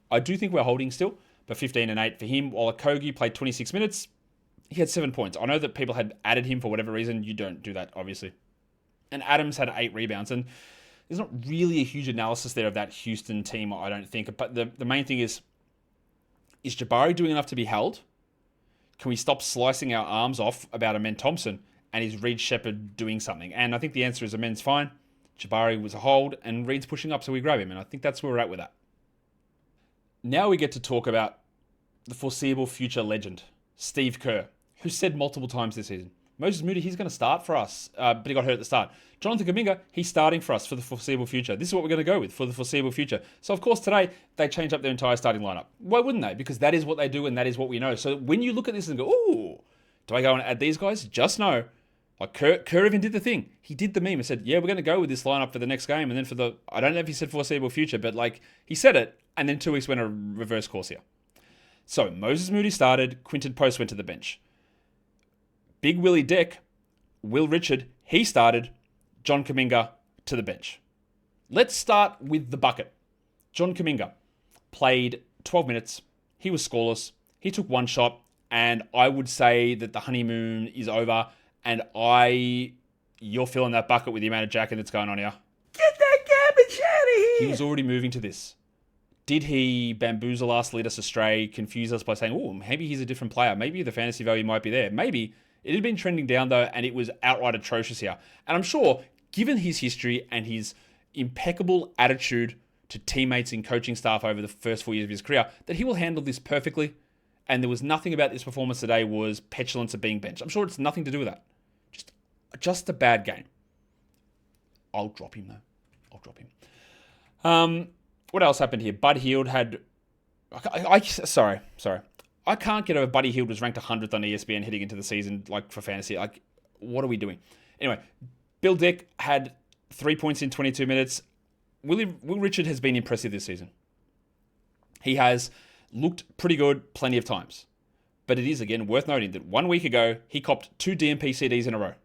I do think we're holding still, but 15 and 8 for him, while Okogie played 26 minutes. He had 7 points. I know that people had added him for whatever reason. You don't do that, obviously. And Adams had 8 rebounds, and there's not really a huge analysis there of that Houston team, I don't think. But the main thing is Jabari doing enough to be held? Can we stop slicing our arms off about Amen Thompson? And is Reed Shepherd doing something? And I think the answer is Amen's fine. Jabari was a hold, and Reed's pushing up, so we grab him. And I think that's where we're at with that. Now we get to talk about the foreseeable future legend, Steve Kerr, who said multiple times this season, Moses Moody, he's going to start for us, but he got hurt at the start. Jonathan Kuminga, he's starting for us for the foreseeable future. This is what we're going to go with for the foreseeable future. So, of course, today, they change up their entire starting lineup. Why wouldn't they? Because that is what they do, and that is what we know. So when you look at this and go, ooh, do I go and add these guys? Just know, like Kerr even did the thing. He did the meme and said, yeah, we're going to go with this lineup for the next game. And then for the, I don't know if he said foreseeable future, but like he said it, and then 2 weeks went a reverse course here. So Moses Moody started, Quinton Post went to the bench. Big Willie Deck, Will Richard, he started, John Kuminga to the bench. Let's start with the bucket. John Kuminga played 12 minutes. He was scoreless. He took 1 shot, and I would say that the honeymoon is over, and you're filling that bucket with the amount of jacking that's going on here. Get that garbage out of here! He was already moving to this. Did he bamboozle us, lead us astray, confuse us by saying, oh, maybe he's a different player. Maybe the fantasy value might be there. Maybe. It had been trending down, though, and it was outright atrocious here. And I'm sure, given his history and his impeccable attitude to teammates and coaching staff over the first 4 years of his career, that he will handle this perfectly. And there was nothing about this performance today was petulance of being benched. I'm sure it's nothing to do with that. Just a bad game. I'll drop him, though. I'll drop him. What else happened here? Bud Hield had... Sorry. I can't get over Buddy Hield was ranked 100th on ESPN heading into the season, like, for fantasy. Like, what are we doing? Anyway, Bill Dick had 3 points in 22 minutes. Will Richard has been impressive this season. He has looked pretty good plenty of times. But it is, again, worth noting that 1 week ago, he copped 2 DMP CDs in a row.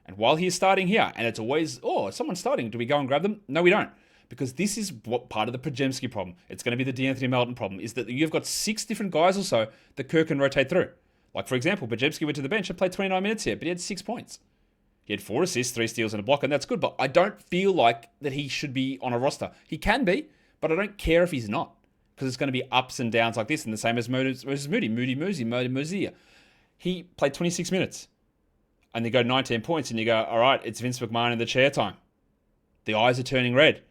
And while he is starting here, and it's always, someone's starting, do we go and grab them? No, we don't. Because this is what part of the Podziemski problem. It's going to be the DeAnthony Melton problem, is that you've got 6 different guys or so that Kerr can rotate through. Like, for example, Podziemski went to the bench and played 29 minutes here, but he had 6 points. He had 4 assists, 3 steals, and a block, and that's good. But I don't feel like that he should be on a roster. He can be, but I don't care if he's not, because it's going to be ups and downs like this, and the same as Moody. He played 26 minutes, and they go 19 points, and you go, all right, it's Vince McMahon in the chair time. The eyes are turning red.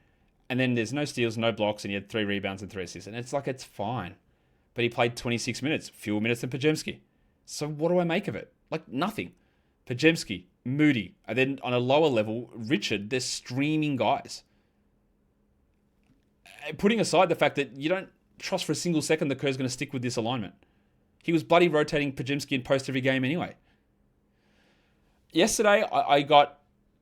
And then there's no steals, no blocks, and he had 3 rebounds and 3 assists. And it's like, it's fine. But he played 26 minutes, fewer minutes than Podziemski. So what do I make of it? Like, nothing. Podziemski, Moody, and then on a lower level, Richard, they're streaming guys. Putting aside the fact that you don't trust for a single second that Kerr's going to stick with this alignment. He was bloody rotating Podziemski in post every game anyway. Yesterday, I got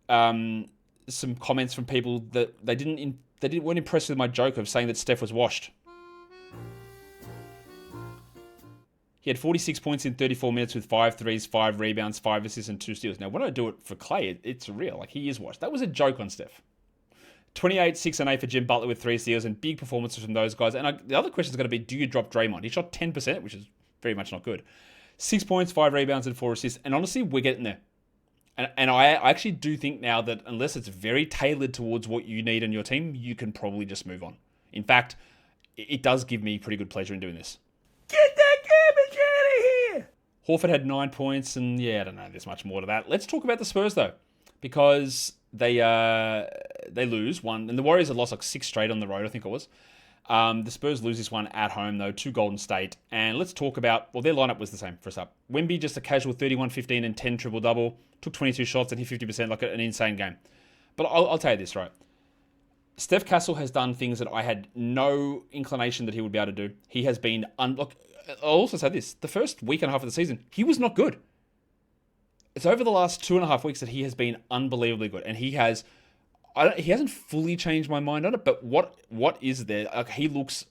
some comments from people that they weren't impressed with my joke of saying that Steph was washed. He had 46 points in 34 minutes with 5 threes, 5 rebounds, 5 assists, and 2 steals. Now, when I do it for Clay, it's real. Like, he is washed. That was a joke on Steph. 28, 6, and 8 for Jim Butler with 3 steals and big performances from those guys. And the other question is going to be, do you drop Draymond? He shot 10%, which is very much not good. 6 points, 5 rebounds, and 4 assists. And honestly, we're getting there. And I actually do think now that unless it's very tailored towards what you need on your team, you can probably just move on. In fact, it does give me pretty good pleasure in doing this. Get that garbage out of here! Horford had 9 points, and I don't know, there's much more to that. Let's talk about the Spurs, though, because they lose one, and the Warriors had lost like 6 straight on the road, I think it was. The Spurs lose this one at home, though, to Golden State. And let's talk about, their lineup was the same for us up. Wemby, just a casual 31, 15, and 10 triple-double. Took 22 shots and hit 50%, like an insane game. But I'll tell you this, right? Steph Castle has done things that I had no inclination that he would be able to do. He has been, I'll also say this. The first week and a half of the season, he was not good. It's over the last 2.5 weeks that he has been unbelievably good. And he hasn't fully changed my mind on it, but what is there? Like, he looks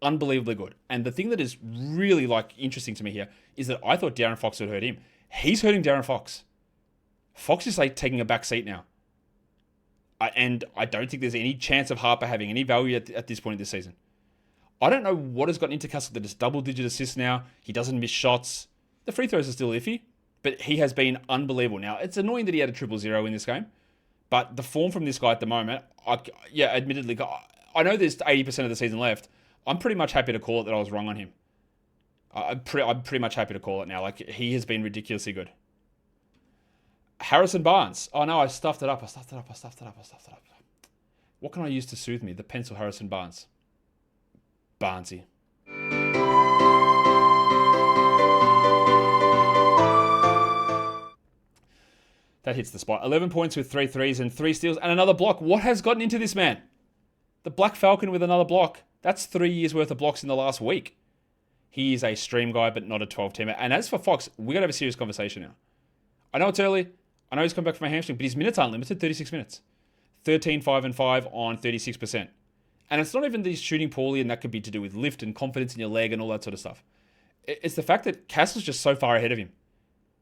unbelievably good. And the thing that is really interesting to me here is that I thought De'Aaron Fox would hurt him. He's hurting De'Aaron Fox. Fox is taking a back seat now. And I don't think there's any chance of Harper having any value at this point in this season. I don't know what has gotten into Castle that is double-digit assists now. He doesn't miss shots. The free throws are still iffy, but he has been unbelievable. Now, it's annoying that he had a 0-0 in this game. But the form from this guy at the moment, admittedly, I know there's 80% of the season left. I'm pretty much happy to call it that I was wrong on him. I'm pretty much happy to call it now. Like, he has been ridiculously good. Harrison Barnes. Oh no, I stuffed it up. What can I use to soothe me? The pencil Harrison Barnes. Barnesy. That hits the spot. 11 points with 3 threes and 3 steals and another block. What has gotten into this man? The Black Falcon with another block. That's 3 years worth of blocks in the last week. He is a stream guy, but not a 12-teamer. And as for Fox, we're going to have a serious conversation now. I know it's early. I know he's come back from a hamstring, but his minutes aren't limited, 36 minutes. 13, 5, and 5 on 36%. And it's not even that he's shooting poorly, and that could be to do with lift and confidence in your leg and all that sort of stuff. It's the fact that Castle's just so far ahead of him.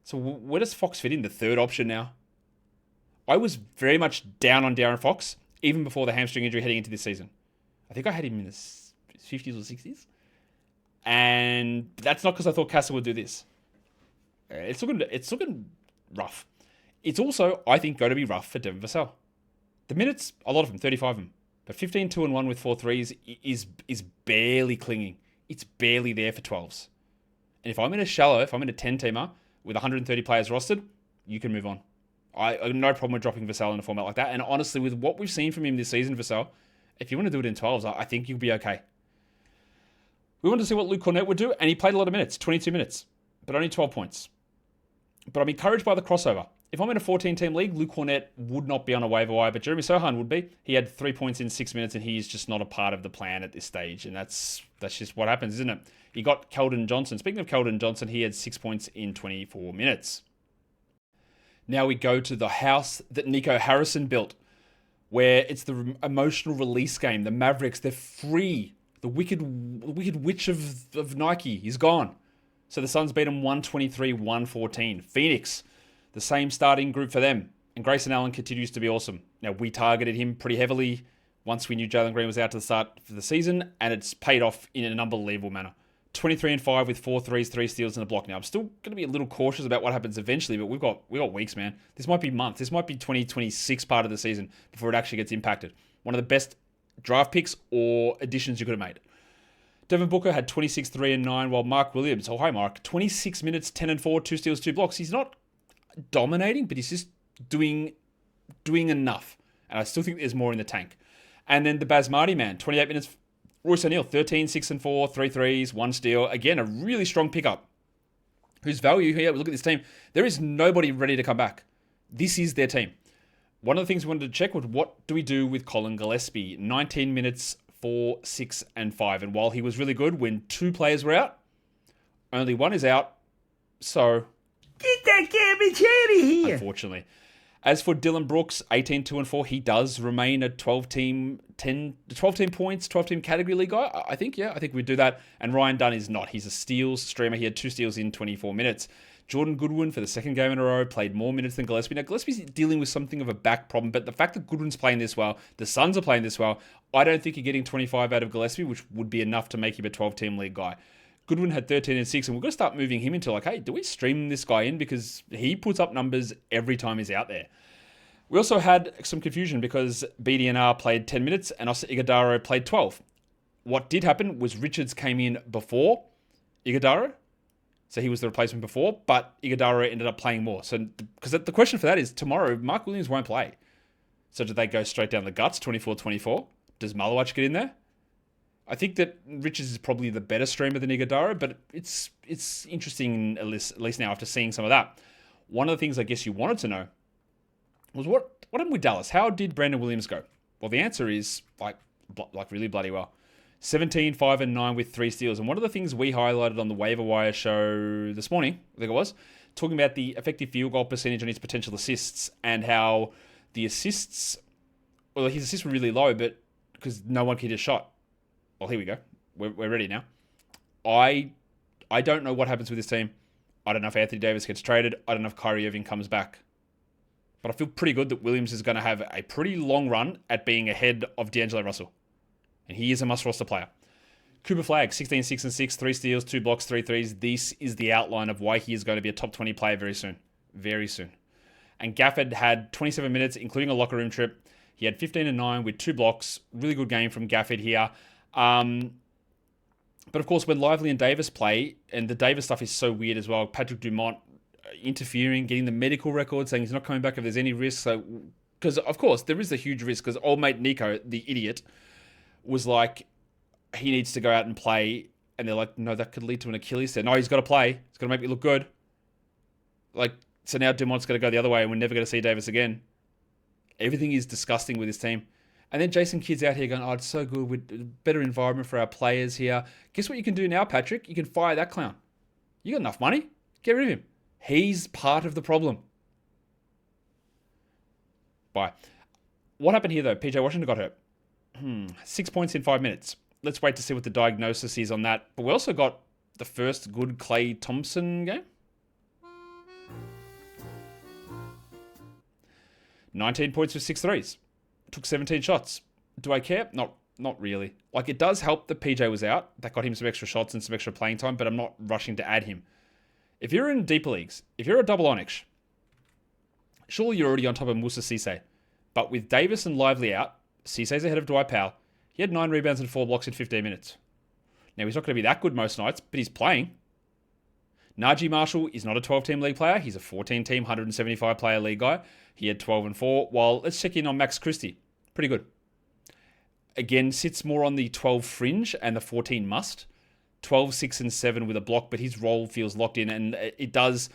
So where does Fox fit in? The third option now? I was very much down on De'Aaron Fox, even before the hamstring injury heading into this season. I think I had him in the 50s or 60s. And that's not because I thought Castle would do this. It's looking rough. It's also, I think, going to be rough for Devin Vassell. The minutes, a lot of them, 35 of them. But 15, 2, and 1 with 4 threes is barely clinging. It's barely there for 12s. And if I'm in a 10-teamer with 130 players rostered, you can move on. I have no problem with dropping Vassell in a format like that. And honestly, with what we've seen from him this season, Vassell, if you want to do it in 12s, I think you'll be okay. We wanted to see what Luke Cornett would do, and he played a lot of minutes, 22 minutes, but only 12 points. But I'm encouraged by the crossover. If I'm in a 14-team league, Luke Cornett would not be on a waiver wire, but Jeremy Sohan would be. He had 3 points in 6 minutes, and he's just not a part of the plan at this stage, and that's just what happens, isn't it? He got Keldon Johnson. Speaking of Keldon Johnson, he had 6 points in 24 minutes. Now we go to the house that Nico Harrison built, where it's the emotional release game. The Mavericks, they're free. The wicked witch of Nike is gone. So the Suns beat them 123-114. Phoenix, the same starting group for them. And Grayson Allen continues to be awesome. Now, we targeted him pretty heavily once we knew Jalen Green was out to the start for the season, and it's paid off in an unbelievable manner. 23 and 5 with 4 threes, 3 steals, and a block. Now, I'm still going to be a little cautious about what happens eventually, but we've got weeks, man. This might be months. This might be 2026 part of the season before it actually gets impacted. One of the best draft picks or additions you could have made. Devin Booker had 26, 3 and 9, while Mark Williams, oh hi Mark, 26 minutes, 10 and 4, 2 steals, 2 blocks. He's not dominating, but he's just doing enough. And I still think there's more in the tank. And then the Basmati man, 28 minutes, Royce O'Neal, 13, 6 and 4, 3 threes, 1 steal. Again, a really strong pickup. Whose value here, we look at this team, there is nobody ready to come back. This is their team. One of the things we wanted to check was what do we do with Colin Gillespie? 19 minutes, 4, 6 and 5. And while he was really good when 2 players were out, only 1 is out. So, Get that garbage out of here. unfortunately. As for Dylan Brooks, 18, 2 and 4, he does remain a 12-team points, 12-team category league guy. I think we'd do that. And Ryan Dunn is not. He's a steals streamer. He had 2 steals in 24 minutes. Jordan Goodwin, for the second game in a row, played more minutes than Gillespie. Now, Gillespie's dealing with something of a back problem, but the fact that Goodwin's playing this well, the Suns are playing this well, I don't think you're getting 25 out of Gillespie, which would be enough to make him a 12-team league guy. Goodwin had 13 and 6, and we're going to start moving him into like, hey, do we stream this guy in? Because he puts up numbers every time he's out there. We also had some confusion because BDNR played 10 minutes and Osa Iguodaro played 12. What did happen was Richards came in before Iguodaro, so he was the replacement before, but Iguodaro ended up playing more. So, because the question for that is, tomorrow, Mark Williams won't play. So do they go straight down the guts, 24-24? Does Malawach get in there? I think that Richards is probably the better streamer than Iguodaro, but it's interesting, at least now, after seeing some of that. One of the things I guess you wanted to know was what happened with Dallas? How did Brandon Williams go? Well, the answer is like really bloody well. 17, 5 and 9 with 3 steals. And one of the things we highlighted on the waiver-wire show this morning, I think it was, talking about the effective field goal percentage on his potential assists and how the assists, well, his assists were really low, but because no one could hit a shot. Well, here we go. We're ready now. I don't know what happens with this team. I don't know if Anthony Davis gets traded. I don't know if Kyrie Irving comes back. But I feel pretty good that Williams is going to have a pretty long run at being ahead of D'Angelo Russell. And he is a must-roster player. Cooper Flagg, 16, 6 and 6, 3 steals, 2 blocks, 3 threes. This is the outline of why he is going to be a top 20 player very soon. Very soon. And Gafford had 27 minutes, including a locker room trip. He had 15 and 9 with 2 blocks. Really good game from Gafford here. But of course, when Lively and Davis play, and the Davis stuff is so weird as well, Patrick Dumont interfering, getting the medical record, saying he's not coming back if there's any risk. So, because of course there is a huge risk. Because old mate Nico, the idiot, was like, he needs to go out and play, and they're like, no, that could lead to an Achilles tear. No, he's got to play. He's got to make me look good. Like, so now Dumont's got to go the other way, and we're never going to see Davis again. Everything is disgusting with this team. And then Jason Kidd's out here going, oh, it's so good with a better environment for our players here. Guess what you can do now, Patrick? You can fire that clown. You got enough money. Get rid of him. He's part of the problem. Bye. What happened here, though? PJ Washington got hurt. 6 points in 5 minutes. Let's wait to see what the diagnosis is on that. But we also got the first good Klay Thompson game. 19 points with 6 threes. Took 17 shots. Do I care? Not really. Like, it does help that PJ was out. That got him some extra shots and some extra playing time, but I'm not rushing to add him. If you're in deeper leagues, if you're a double Onyx, surely you're already on top of Musa Cisse. But with Davis and Lively out, Cisse's ahead of Dwight Powell. He had 9 rebounds and 4 blocks in 15 minutes. Now, he's not going to be that good most nights, but he's playing. Najee Marshall is not a 12-team league player. He's a 14-team, 175-player league guy. He had 12 and 4. While let's check in on Max Christie. Pretty good. Again, sits more on the 12 fringe and the 14 must. 12, 6 and 7 with a block, but his role feels locked in, and it does.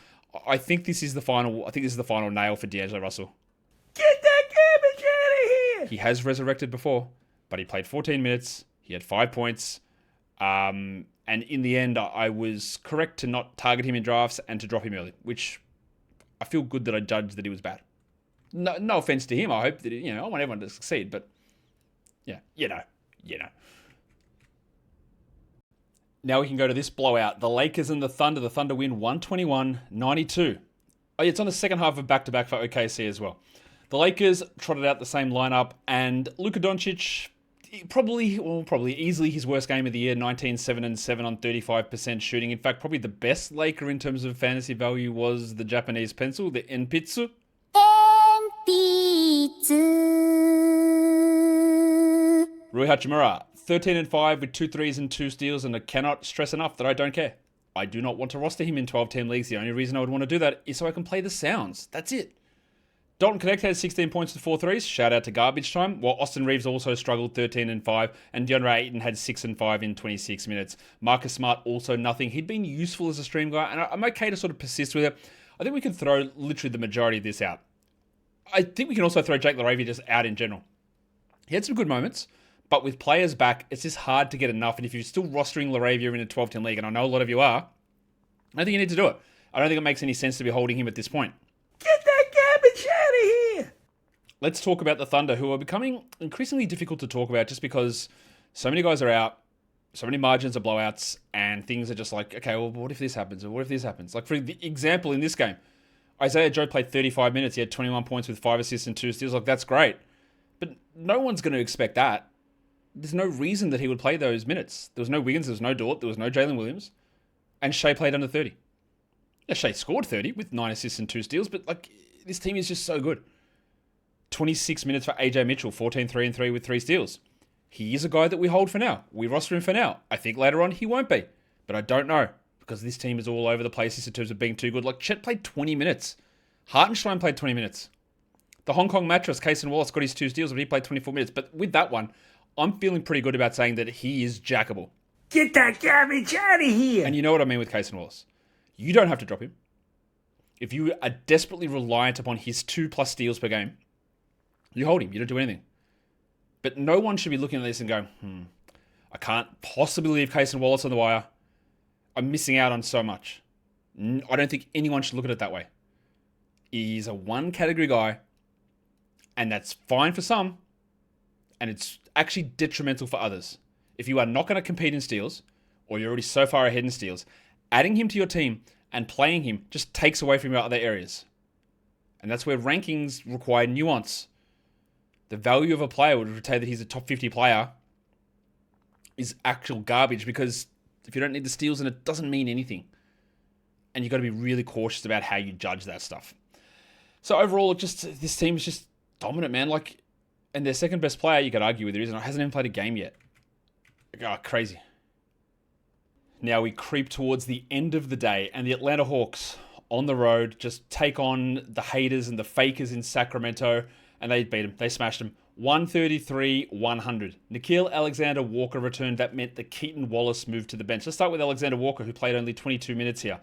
I think this is the final nail for D'Angelo Russell. Get that garbage out of here. He has resurrected before, but he played 14 minutes. He had 5 points. And in the end, I was correct to not target him in drafts and to drop him early, which I feel good that I judged that he was bad. No offense to him. I hope that, I want everyone to succeed, but yeah, you know. Now we can go to this blowout. The Lakers and the Thunder. The Thunder win 121-92. Oh, yeah, it's on the second half of back-to-back for OKC as well. The Lakers trotted out the same lineup, and Luka Doncic, Probably easily his worst game of the year, 19-7-7 on 35% shooting. In fact, probably the best Laker in terms of fantasy value was the Japanese pencil, the Enpitsu. Rui Hachimura, 13-5 with 2 threes and 2 steals, and I cannot stress enough that I don't care. I do not want to roster him in 12-team leagues. The only reason I would want to do that is so I can play the Sounds. That's it. Dalton Connect had 16 points with 4 threes. Shout out to garbage time. While Austin Reeves also struggled 13-5, and DeAndre Ayton had 6-5 in 26 minutes. Marcus Smart also nothing. He'd been useful as a stream guy, and I'm okay to sort of persist with it. I think we can throw literally the majority of this out. I think we can also throw Jake LaRavia just out in general. He had some good moments, but with players back, it's just hard to get enough. And if you're still rostering LaRavia in a 12-team league, and I know a lot of you are, I think you need to do it. I don't think it makes any sense to be holding him at this point. Get that garbage out of here! Let's talk about the Thunder, who are becoming increasingly difficult to talk about just because so many guys are out, so many margins are blowouts, and things are just like, okay, well, what if this happens? Or what if this happens? Like, for the example, in this game, Isaiah Joe played 35 minutes. He had 21 points with 5 assists and 2 steals. Like, that's great. But no one's going to expect that. There's no reason that he would play those minutes. There was no Wiggins, there was no Dort, there was no Jalen Williams, and Shea played under 30. Yeah, Shea scored 30 with 9 assists and 2 steals, but like, this team is just so good. 26 minutes for AJ Mitchell, 14-3-3 with 3 steals. He is a guy that we hold for now. We roster him for now. I think later on he won't be, but I don't know because this team is all over the place in terms of being too good. Like, Chet played 20 minutes. Hartenstein played 20 minutes. The Hong Kong mattress, Cason Wallace, got his 2 steals, but he played 24 minutes. But with that one, I'm feeling pretty good about saying that he is jackable. Get that garbage out of here! And you know what I mean with Cason Wallace. You don't have to drop him. If you are desperately reliant upon his 2+ steals per game, you hold him. You don't do anything. But no one should be looking at this and going, I can't possibly leave Cason Wallace on the wire. I'm missing out on so much. I don't think anyone should look at it that way. He's a one-category guy, and that's fine for some, and it's actually detrimental for others. If you are not going to compete in steals, or you're already so far ahead in steals, adding him to your team and playing him just takes away from your other areas. And that's where rankings require nuance. The value of a player would tell you that he's a top 50 player is actual garbage because if you don't need the steals, then it doesn't mean anything. And you've got to be really cautious about how you judge that stuff. So overall, this team is just dominant, man. Like, and their second best player, you could argue with, hasn't even played a game yet. Crazy. Now we creep towards the end of the day, and the Atlanta Hawks on the road just take on the haters and the fakers in Sacramento, and they beat them. They smashed them. 133-100. Nickeil Alexander-Walker returned. That meant that Keaton Wallace moved to the bench. Let's start with Alexander-Walker, who played only 22 minutes here.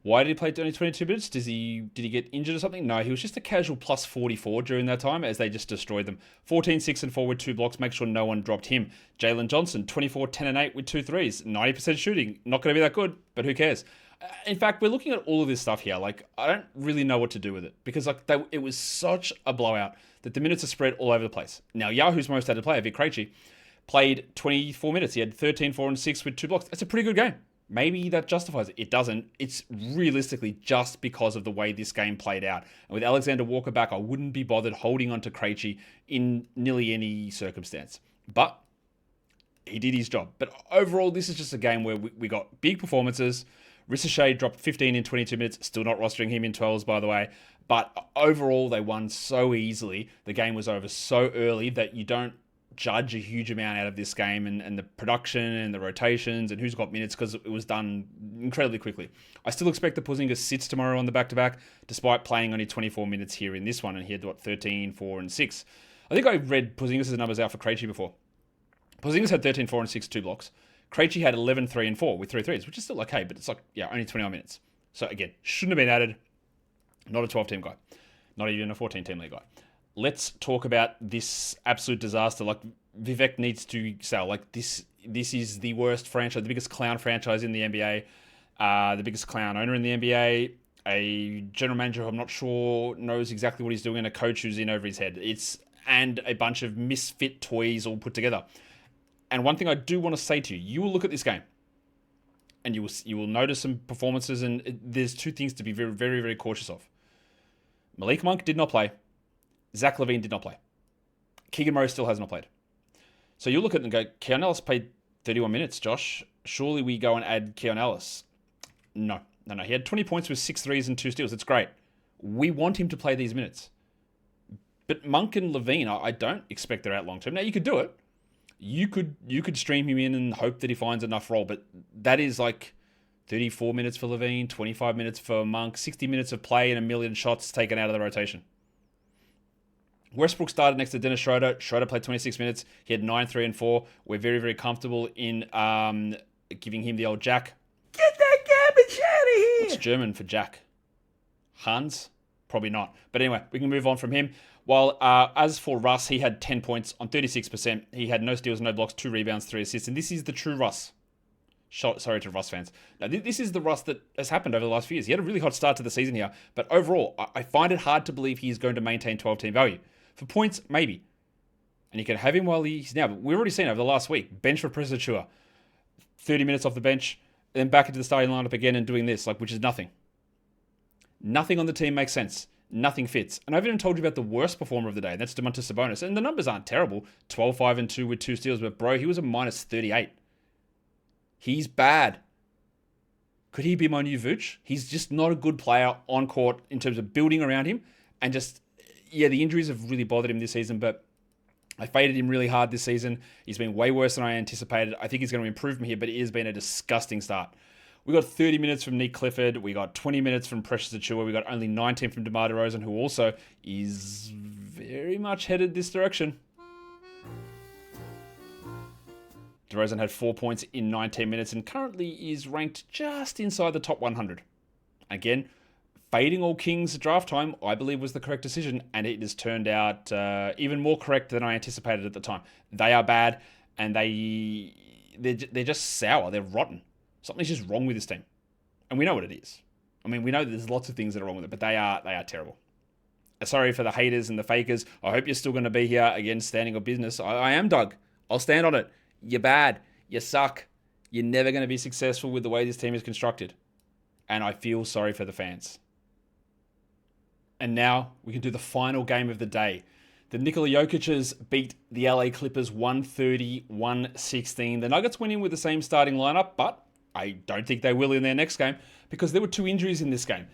Why did he play only 22 minutes? Did he get injured or something? No, he was just a casual plus 44 during that time as they just destroyed them. 14-6-4 with 2 blocks. Make sure no one dropped him. Jalen Johnson, 24-10-8 with 2 threes. 90% shooting. Not going to be that good, but who cares? In fact, we're looking at all of this stuff here. Like, I don't really know what to do with it because it was such a blowout that the minutes are spread all over the place. Now, Yahoo's most hated player, Vic Krejci, played 24 minutes. He had 13, 4, and 6 with 2 blocks. That's a pretty good game. Maybe that justifies it. It doesn't. It's realistically just because of the way this game played out. And with Alexander Walker back, I wouldn't be bothered holding on to Krejci in nearly any circumstance. But he did his job. But overall, this is just a game where we got big performances. Ricochet dropped 15 in 22 minutes. Still not rostering him in 12s, by the way. But overall, they won so easily. The game was over so early that you don't judge a huge amount out of this game and the production and the rotations and who's got minutes because it was done incredibly quickly. I still expect the Porzingis sits tomorrow on the back-to-back, despite playing only 24 minutes here in this one, and he had, 13, 4, and 6. I think I read Porzingis' numbers out for Krejci before. Porzingis had 13, 4, and 6, 2 blocks. Krejci had 11, 3, and 4 with 3 threes, which is still okay, but it's only 21 minutes. So again, shouldn't have been added. Not a 12-team guy. Not even a 14-team league guy. Let's talk about this absolute disaster. Like, Vivek needs to sell. Like, this is the worst franchise, the biggest clown franchise in the NBA, the biggest clown owner in the NBA, a general manager who I'm not sure knows exactly what he's doing, and a coach who's in over his head. And a bunch of misfit toys all put together. And one thing I do want to say to you, you will look at this game, and you will notice some performances, and there's 2 things to be very, very, very cautious of. Malik Monk did not play. Zach LaVine did not play. Keegan Murray still has not played. So you look at it and go, Keon Ellis played 31 minutes, Josh. Surely we go and add Keon Ellis. No. He had 20 points with 6 threes and 2 steals. It's great. We want him to play these minutes. But Monk and Levine, I don't expect they're out long term. Now, you could do it. You could stream him in and hope that he finds enough role, but that is like 34 minutes for Levine, 25 minutes for Monk, 60 minutes of play and a million shots taken out of the rotation. Westbrook started next to Dennis Schroeder. Schroeder played 26 minutes. He had 9, 3, and 4. We're very, very comfortable in giving him the old Jack. Get that garbage out of here! What's German for Jack? Hans? Probably not. But anyway, we can move on from him. While as for Russ, he had 10 points on 36%. He had no steals, no blocks, 2 rebounds, 3 assists. And this is the true Russ. Sorry to Russ fans. Now, this is the Russ that has happened over the last few years. He had a really hot start to the season here. But overall, I find it hard to believe he's going to maintain 12-team value. For points, maybe. And you can have him while he's now. But we've already seen over the last week, bench for Precious Achiuwa. 30 minutes off the bench, then back into the starting lineup again and doing this, which is nothing. Nothing on the team makes sense. Nothing fits. And I've even told you about the worst performer of the day, and that's Domantas Sabonis. And the numbers aren't terrible. 12, 5, and 2 with 2 steals. But bro, he was a minus 38. He's bad. Could he be my new Vooch? He's just not a good player on court in terms of building around him. And just, the injuries have really bothered him this season, but I faded him really hard this season. He's been way worse than I anticipated. I think he's going to improve from here, but it has been a disgusting start. We got 30 minutes from Nick Clifford. We got 20 minutes from Precious Achiuwa. We got only 19 from DeMar DeRozan, who also is very much headed this direction. DeRozan had 4 points in 19 minutes and currently is ranked just inside the top 100. Again, fading all Kings at draft time, I believe, was the correct decision, and it has turned out even more correct than I anticipated at the time. They are bad, and they're just sour. They're rotten. Something's just wrong with this team. And we know what it is. I mean, we know there's lots of things that are wrong with it, but they are terrible. Sorry for the haters and the fakers. I hope you're still going to be here, again, standing on business. I am, Doug. I'll stand on it. You're bad. You suck. You're never going to be successful with the way this team is constructed. And I feel sorry for the fans. And now we can do the final game of the day. The Nikola Jokic's beat the LA Clippers 130-116. The Nuggets went in with the same starting lineup, but I don't think they will in their next game because there were 2 injuries in this game.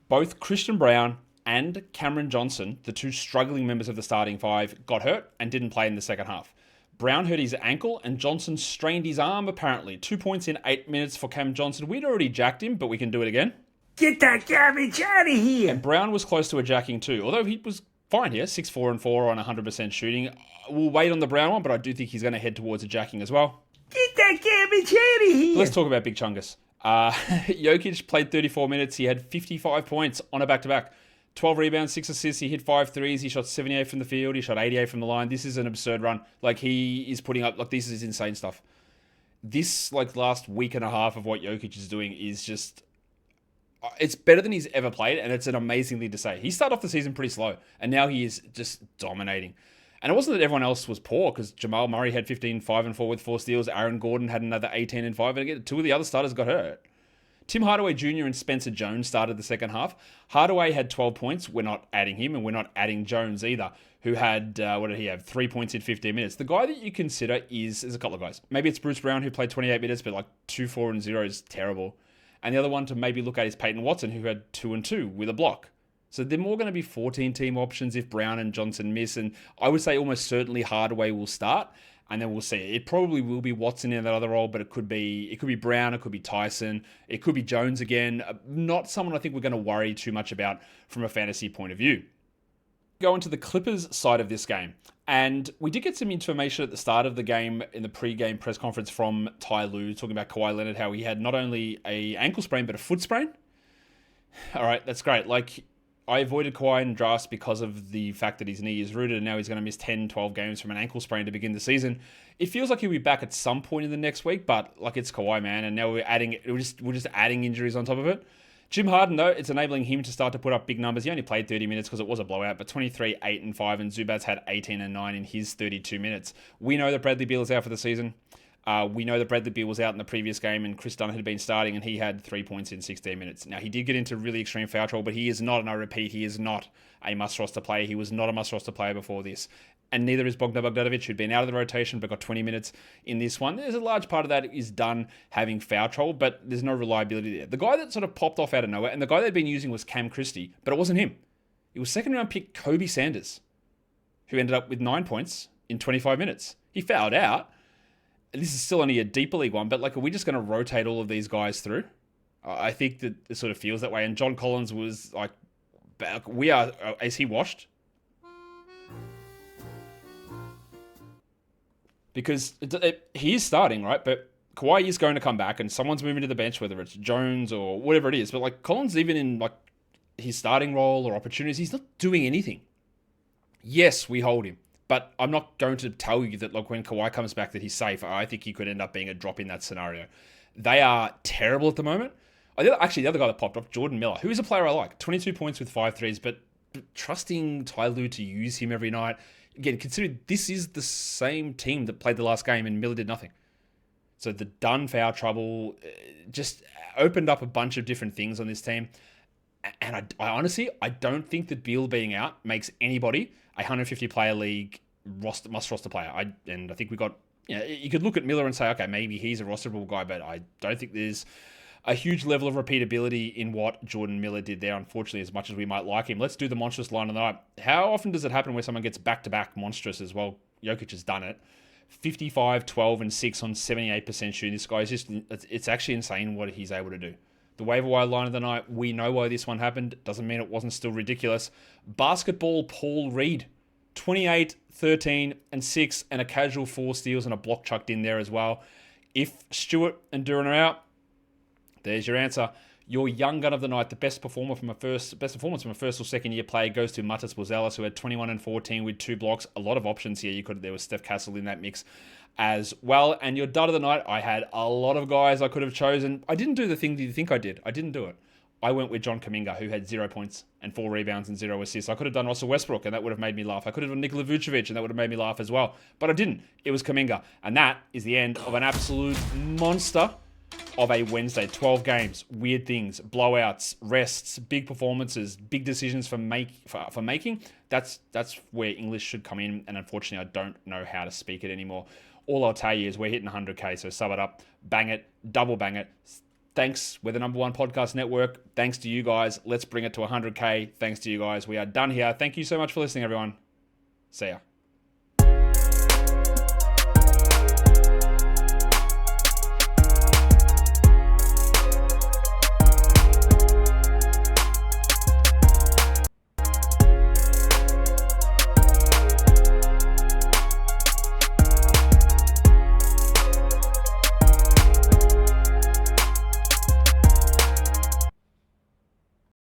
Both Christian Braun and Cameron Johnson, the 2 struggling members of the starting 5, got hurt and didn't play in the second half. Braun hurt his ankle and Johnson strained his arm, apparently. 2 points in 8 minutes for Cam Johnson. We'd already jacked him, but we can do it again. Get that garbage out of here! And Braun was close to a jacking too, although he was fine here, 6-4 and 4 on 100% shooting. We'll wait on the Braun one, but I do think he's going to head towards a jacking as well. Get that garbage out of here! Let's talk about Big Chungus. Jokic played 34 minutes. He had 55 points on a back-to-back. 12 rebounds, 6 assists. He hit 5 threes. He shot 78 from the field. He shot 88 from the line. This is an absurd run. He is putting up, this is insane stuff. This, last week and a half of what Jokic is doing is just, it's better than he's ever played, and it's an amazing thing to say. He started off the season pretty slow, and now he is just dominating. And it wasn't that everyone else was poor, because Jamal Murray had 15, 5 and 4 with 4 steals. Aaron Gordon had another 18 and 5, and again, 2 of the other starters got hurt. Tim Hardaway Jr. and Spencer Jones started the second half. Hardaway had 12 points. We're not adding him, and we're not adding Jones either, who had, 3 points in 15 minutes. The guy that you consider there's a couple of guys. Maybe it's Bruce Brown, who played 28 minutes, but 2, 4, and 0 is terrible. And the other one to maybe look at is Peyton Watson, who had 2 and 2 with a block. So they're more going to be 14-team options if Brown and Johnson miss. And I would say almost certainly Hardaway will start. And then we'll see. It probably will be Watson in that other role, but it could be Brown, it could be Tyson, it could be Jones again. Not someone I think we're going to worry too much about from a fantasy point of view. Go into the Clippers side of this game. And we did get some information at the start of the game in the pre-game press conference from Ty Lue, talking about Kawhi Leonard, how he had not only an ankle sprain, but a foot sprain. All right, that's great. I avoided Kawhi in drafts because of the fact that his knee is rooted and now he's going to miss 10, 12 games from an ankle sprain to begin the season. It feels like he'll be back at some point in the next week, but it's Kawhi, man, and now we're just adding injuries on top of it. Jim Harden, though, it's enabling him to start to put up big numbers. He only played 30 minutes because it was a blowout, but 23, 8 and 5, and Zubats had 18 and 9 in his 32 minutes. We know that Bradley Beal is out for the season. We know that Bradley Beal was out in the previous game and Chris Dunn had been starting and he had 3 points in 16 minutes. Now, he did get into really extreme foul trouble, but he is not, and I repeat, he is not a must-roster player. He was not a must-roster player before this. and neither is Bogdan Bogdanovic, who'd been out of the rotation but got 20 minutes in this one. There's a large part of that is done having foul trouble, but there's no reliability there. The guy that sort of popped off out of nowhere, and the guy they'd been using was Cam Christie, but it wasn't him. It was second-round pick Kobe Sanders, who ended up with 9 points in 25 minutes. He fouled out. This is still only a deeper league one, but are we just going to rotate all of these guys through? I think that it sort of feels that way. And John Collins was is he washed? Because he is starting, right? But Kawhi is going to come back and someone's moving to the bench, whether it's Jones or whatever it is. But Collins, even in his starting role or opportunities, he's not doing anything. Yes, we hold him. But I'm not going to tell you that when Kawhi comes back that he's safe. I think he could end up being a drop in that scenario. They are terrible at the moment. Actually, the other guy that popped up, Jordan Miller, who is a player I like. 22 points with 5 threes, but trusting Ty Lue to use him every night. Again, considering this is the same team that played the last game and Miller did nothing. So the done foul trouble just opened up a bunch of different things on this team. And I honestly, I don't think that Beal being out makes anybody a 150-player league must-roster player. I think we got... you could look at Miller and say, okay, maybe he's a rosterable guy, but I don't think there's a huge level of repeatability in what Jordan Miller did there, unfortunately, as much as we might like him. Let's do the monstrous line of the night. How often does it happen where someone gets back-to-back monstrous as well? Jokic has done it. 55, 12, and 6 on 78% shooting. This guy is just... It's actually insane what he's able to do. The waiver wire line of the night, we know why this one happened. Doesn't mean it wasn't still ridiculous. Basketball, Paul Reed. 28, 13, and 6, and a casual 4 steals and a block chucked in there as well. If Stewart and Duran are out, there's your answer. Your young gun of the night, the best performance from a first or second year player goes to Matas Buzelis, who had 21 and 14 with 2 blocks. A lot of options here. There was Steph Castle in that mix as well. And your dud of the night, I had a lot of guys I could have chosen. I didn't do the thing that you think I did. I didn't do it. I went with John Kuminga, who had 0 points and 4 rebounds and 0 assists. I could have done Russell Westbrook, and that would have made me laugh. I could have done Nikola Vucevic, and that would have made me laugh as well. But I didn't. It was Kuminga. And that is the end of an absolute monster of a Wednesday. 12 games, weird things, blowouts, rests, big performances, big decisions for making. That's where English should come in, and unfortunately, I don't know how to speak it anymore. All I'll tell you is we're hitting 100K, so sub it up, bang it, double bang it. Thanks. We're the #1 podcast network. Thanks to you guys. Let's bring it to 100K. Thanks to you guys. We are done here. Thank you so much for listening, everyone. See ya.